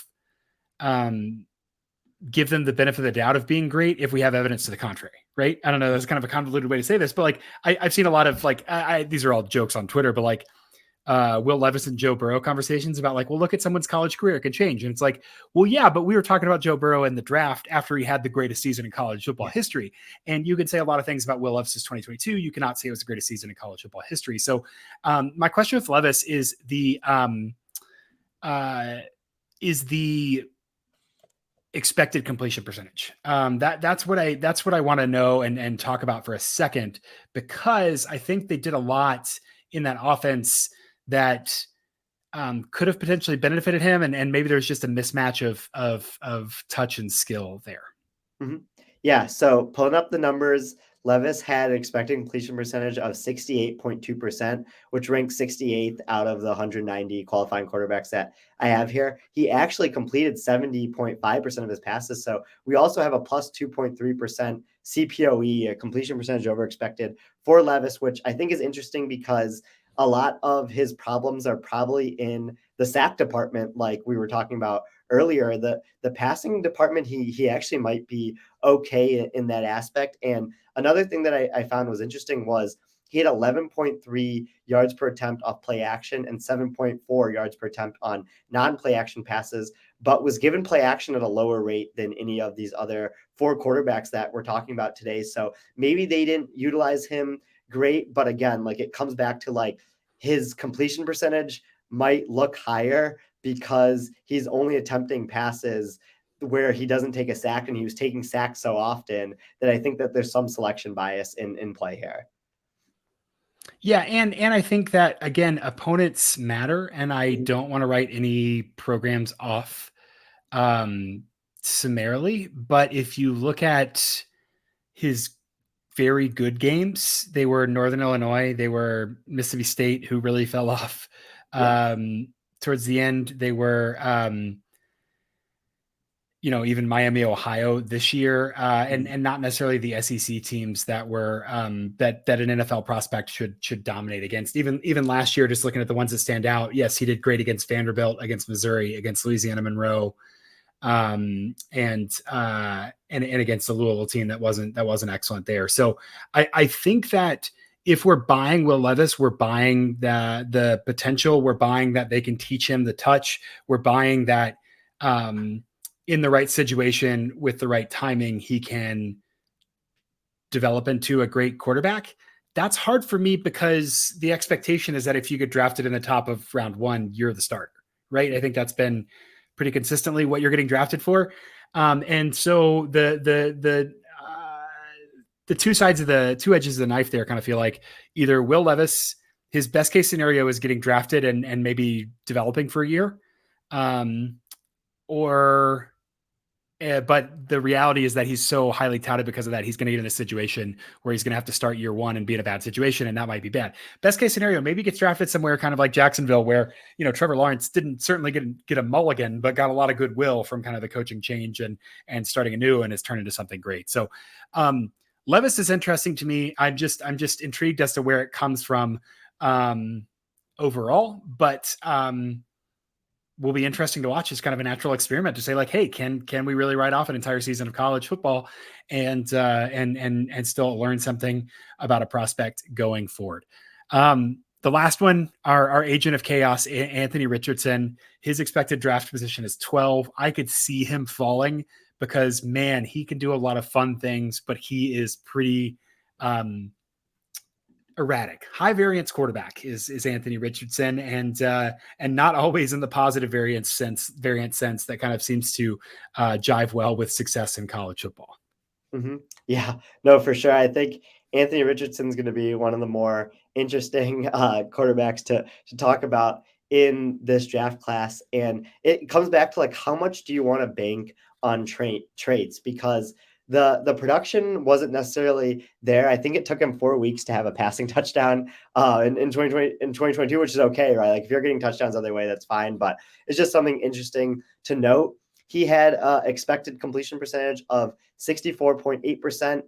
S1: give them the benefit of the doubt of being great if we have evidence to the contrary, right? I don't know. That's kind of a convoluted way to say this, but like I've seen a lot of like these are all jokes on Twitter, but like Will Levis and Joe Burrow conversations about like, well, look at someone's college career, it can change. And it's like, well, yeah, but we were talking about Joe Burrow in the draft after he had the greatest season in college football history. And you could say a lot of things about Will Levis's 2022. You cannot say it was the greatest season in college football history. So my question with Levis is the expected completion percentage. That's what I want to know and talk about for a second, because I think they did a lot in that offense that could have potentially benefited him, and maybe there's just a mismatch of touch and skill there.
S2: Mm-hmm. Yeah, so pulling up the numbers, Levis had an expected completion percentage of 68.2%, which ranks 68th out of the 190 qualifying quarterbacks that I have here. He actually completed 70.5% of his passes. So we also have a plus 2.3% CPOE, a completion percentage over expected for Levis, which I think is interesting because a lot of his problems are probably in the sack department, like we were talking about earlier. The passing department, he actually might be okay in that aspect. And another thing that I found was interesting was he had 11.3 yards per attempt off play action and 7.4 yards per attempt on non-play action passes, but was given play action at a lower rate than any of these other four quarterbacks that we're talking about today. So maybe they didn't utilize him great, but again, like it comes back to like his completion percentage might look higher because he's only attempting passes where he doesn't take a sack, and he was taking sacks so often that I think that there's some selection bias in play here.
S1: Yeah, and I think that again, opponents matter, and I don't want to write any programs off summarily. But if you look at his very good games, they were Northern Illinois, they were Mississippi State, who really fell off towards the end. They were even Miami, Ohio this year, and not necessarily the SEC teams that were that an NFL prospect should dominate against. Even last year, just looking at the ones that stand out, yes, he did great against Vanderbilt, against Missouri, against Louisiana Monroe, and against the Louisville team that wasn't excellent there. So I think that if we're buying Will Levis, we're buying the potential, we're buying that they can teach him the touch, we're buying that in the right situation with the right timing, he can develop into a great quarterback. That's hard for me because the expectation is that if you get drafted in the top of round 1, you're the starter, right? I think that's been pretty consistently what you're getting drafted for. And so the two sides of the two edges of the knife there kind of feel like either Will Levis, his best case scenario is getting drafted and maybe developing for a year, but the reality is that he's so highly touted because of that. He's going to get in a situation where he's going to have to start year 1 and be in a bad situation, and that might be bad. Best case scenario, maybe he gets drafted somewhere kind of like Jacksonville, where Trevor Lawrence didn't certainly get a mulligan, but got a lot of goodwill from kind of the coaching change and starting anew, and has turned into something great. So Levis is interesting to me. I'm just intrigued as to where it comes from overall, but will be interesting to watch. It's kind of a natural experiment to say like, hey, can we really write off an entire season of college football and still learn something about a prospect going forward? The last one, our agent of chaos, Anthony Richardson, his expected draft position is 12. I could see him falling because, man, he can do a lot of fun things, but he is pretty erratic. High variance quarterback is Anthony Richardson, and not always in the positive variant sense that kind of seems to jive well with success in college football.
S2: Mm-hmm. Yeah, no, for sure. I think Anthony Richardson's going to be one of the more interesting quarterbacks to talk about in this draft class. And it comes back to like, how much do you want to bank on traits? Because the production wasn't necessarily there. I think it took him 4 weeks to have a passing touchdown in 2022, which is okay, right? Like if you're getting touchdowns other way, that's fine. But it's just something interesting to note. He had expected completion percentage of 64.8%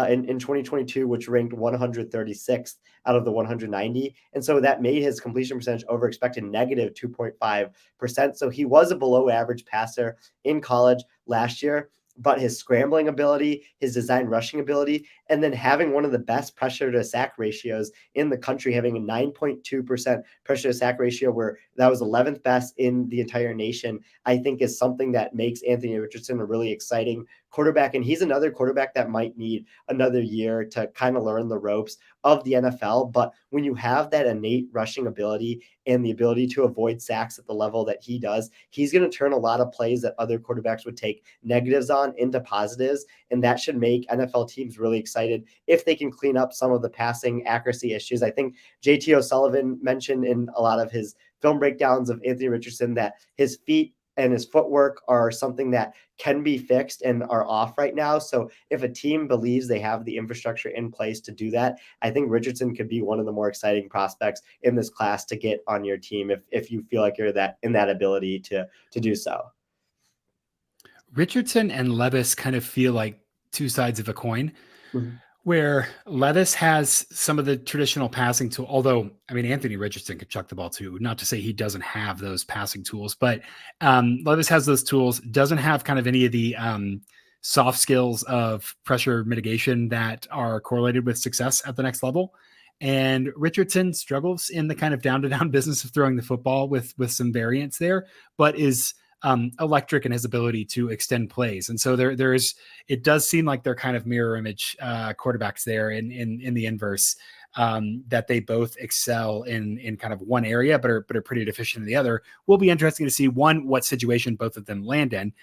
S2: in 2022, which ranked 136th out of the 190. And so that made his completion percentage over expected negative 2.5%. So he was a below average passer in college last year. But his scrambling ability, his design rushing ability, and then having one of the best pressure to sack ratios in the country, having a 9.2% pressure to sack ratio, where that was 11th best in the entire nation, I think is something that makes Anthony Richardson a really exciting quarterback. And he's another quarterback that might need another year to kind of learn the ropes of the NFL. But when you have that innate rushing ability and the ability to avoid sacks at the level that he does, he's going to turn a lot of plays that other quarterbacks would take negatives on into positives. And that should make NFL teams really excited if they can clean up some of the passing accuracy issues. I think JT O'Sullivan mentioned in a lot of his film breakdowns of Anthony Richardson that his feet and his footwork are something that can be fixed and are off right now. So if a team believes they have the infrastructure in place to do that, I think Richardson could be one of the more exciting prospects in this class to get on your team if you feel like you're in that ability to do so.
S1: Richardson and Levis kind of feel like two sides of a coin.
S2: Mm-hmm.
S1: Where Levis has some of the traditional passing tool, although I mean Anthony Richardson could chuck the ball too. Not to say he doesn't have those passing tools, but Levis has those tools. Doesn't have kind of any of the soft skills of pressure mitigation that are correlated with success at the next level. And Richardson struggles in the kind of down-to-down business of throwing the football with some variance there, but is electric in his ability to extend plays. And so it does seem like they're kind of mirror image quarterbacks there in the inverse, that they both excel in kind of one area, but are pretty deficient in the other. Will be interesting to see what situation both of them land in.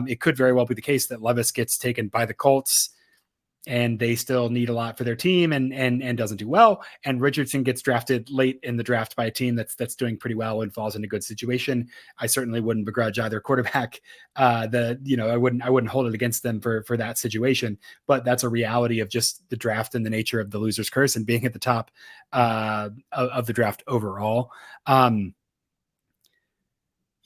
S1: It could very well be the case that Levis gets taken by the Colts and they still need a lot for their team and doesn't do well. And Richardson gets drafted late in the draft by a team that's doing pretty well and falls into a good situation. I certainly wouldn't begrudge either quarterback. I wouldn't hold it against them for that situation, but that's a reality of just the draft and the nature of the loser's curse and being at the top of the draft overall.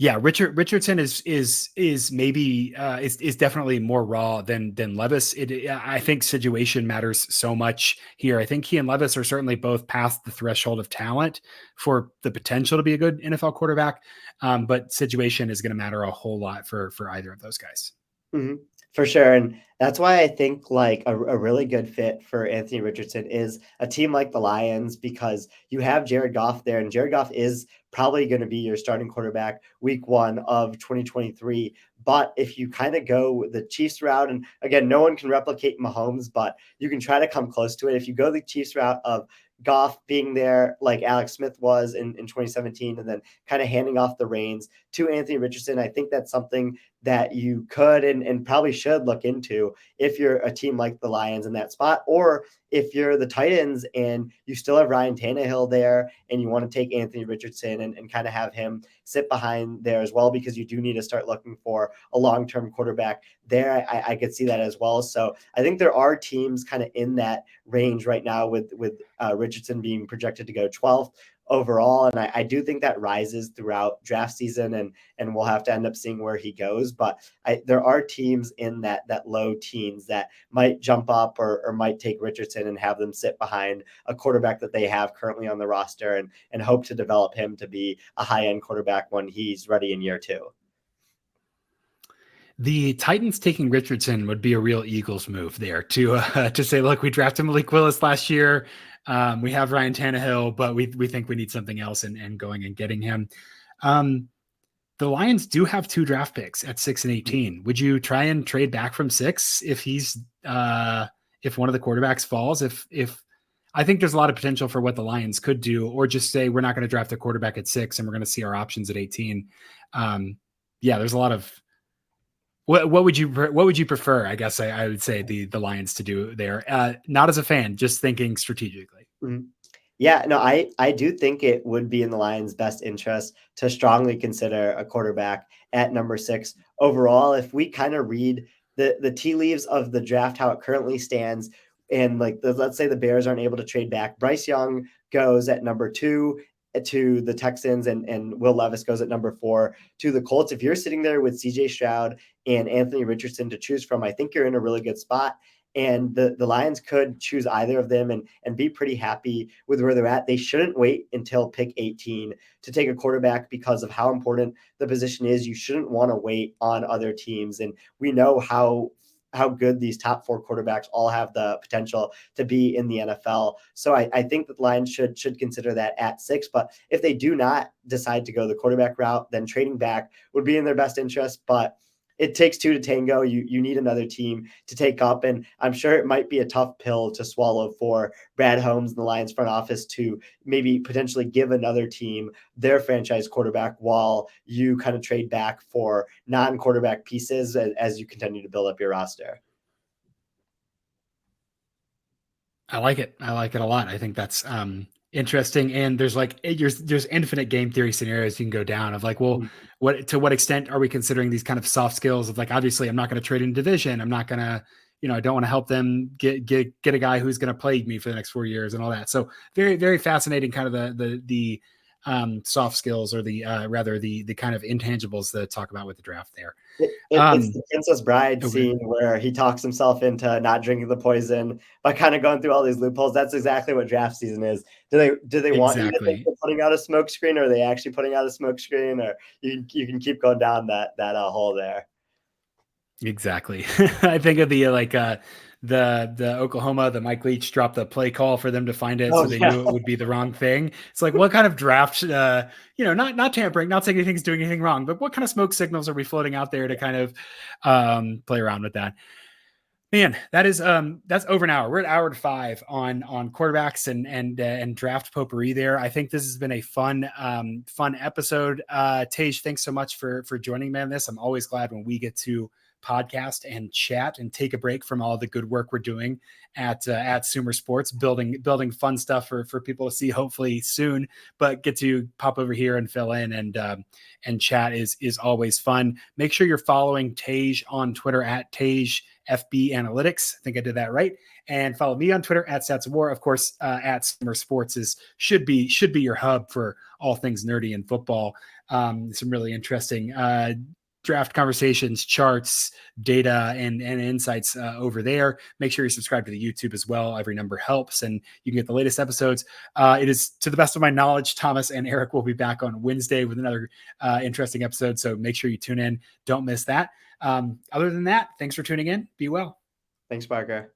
S1: Yeah, Richardson is maybe is definitely more raw than Levis. I think situation matters so much here. I think he and Levis are certainly both past the threshold of talent for the potential to be a good NFL quarterback, but situation is going to matter a whole lot for either of those guys.
S2: Mm-hmm. For sure. And that's why I think like a really good fit for Anthony Richardson is a team like the Lions, because you have Jared Goff there, and Jared Goff is probably going to be your starting quarterback week 1 of 2023. But if you kind of go the Chiefs route, and again, no one can replicate Mahomes, but you can try to come close to it. If you go the Chiefs route of Goff being there like Alex Smith was in 2017, and then kind of handing off the reins to Anthony Richardson, I think that's something that you could and probably should look into if you're a team like the Lions in that spot, or if you're the Titans and you still have Ryan Tannehill there and you want to take Anthony Richardson and kind of have him sit behind there as well, because you do need to start looking for a long-term quarterback there. I could see that as well. So I think there are teams kind of in that range right now with Richardson being projected to go 12th overall. And I do think that rises throughout draft season, and we'll have to end up seeing where he goes. But there are teams in that low teens that might jump up or might take Richardson and have them sit behind a quarterback that they have currently on the roster and hope to develop him to be a high-end quarterback when he's ready in year 2.
S1: The Titans taking Richardson would be a real Eagles move there to say, look, we drafted Malik Willis last year. We have Ryan Tannehill, but we think we need something else and going and getting him. The Lions do have 2 draft picks at 6 and 18. Would you try and trade back from 6 if if one of the quarterbacks falls? If I think there's a lot of potential for what the Lions could do, or just say we're not going to draft a quarterback at 6 and we're going to see our options at 18. There's a lot of. What would you prefer? I guess I would say the Lions to do there. Not as a fan, just thinking strategically.
S2: Mm-hmm. Yeah, no, I do think it would be in the Lions' best interest to strongly consider a quarterback at number 6 overall. If we kind of read the tea leaves of the draft, how it currently stands, and let's say the Bears aren't able to trade back, Bryce Young goes at number 2 to the Texans, and Will Levis goes at number 4 to the Colts. If you're sitting there with CJ Stroud and Anthony Richardson to choose from, I think you're in a really good spot. And the Lions could choose either of them and be pretty happy with where they're at. They shouldn't wait until pick 18 to take a quarterback because of how important the position is. You shouldn't want to wait on other teams. And we know how good these top 4 quarterbacks all have the potential to be in the NFL. So I think that the Lions should consider that at 6. But if they do not decide to go the quarterback route, then trading back would be in their best interest. But it takes two to tango. You need another team to take up, and I'm sure it might be a tough pill to swallow for Brad Holmes and the Lions front office to maybe potentially give another team their franchise quarterback while you kind of trade back for non-quarterback pieces as you continue to build up your roster.
S1: I like it. I like it a lot. I think that's interesting. And there's there's infinite game theory scenarios you can go down of like, well, what extent are we considering these kind of soft skills of like, obviously I'm not going to trade in division. I'm not going to, I don't want to help them get a guy who's going to plague me for the next 4 years and all that. So very, very fascinating kind of the soft skills or the rather the kind of intangibles that talk about with the draft there.
S2: It's the Princess Bride scene where he talks himself into not drinking the poison by kind of going through all these loopholes. That's exactly what draft season is. Do they want you to think they're putting out a smoke screen, or are they actually putting out a smoke screen, or you can keep going down that hole there?
S1: Exactly. I think of the the Oklahoma, the Mike Leach dropped the play call for them to find it, so they knew it would be the wrong thing. It's like, what kind of draft, not tampering, not saying anything's doing anything wrong, but what kind of smoke signals are we floating out there to kind of play around with that? Man, that's over an hour. We're at hour 5 on quarterbacks and draft potpourri there. I think this has been a fun episode. Tej, thanks so much for joining me on this. I'm always glad when we get to podcast and chat and take a break from all the good work we're doing at Sumer Sports, building fun stuff for people to see hopefully soon, but get to pop over here and fill in and chat is always fun. Make sure you're following Tej on Twitter at Tej FB Analytics. I think I did that right. And follow me on Twitter at Stats of War. Of course, at Sumer Sports should be your hub for all things nerdy in football. Some really interesting draft conversations, charts, data, and insights over there. Make sure you subscribe to the YouTube as well. Every number helps, and you can get the latest episodes. It is, to the best of my knowledge, Thomas and Eric will be back on Wednesday with another interesting episode, so make sure you tune in. Don't miss that. Other than that, thanks for tuning in. Be well.
S2: Thanks, Parker.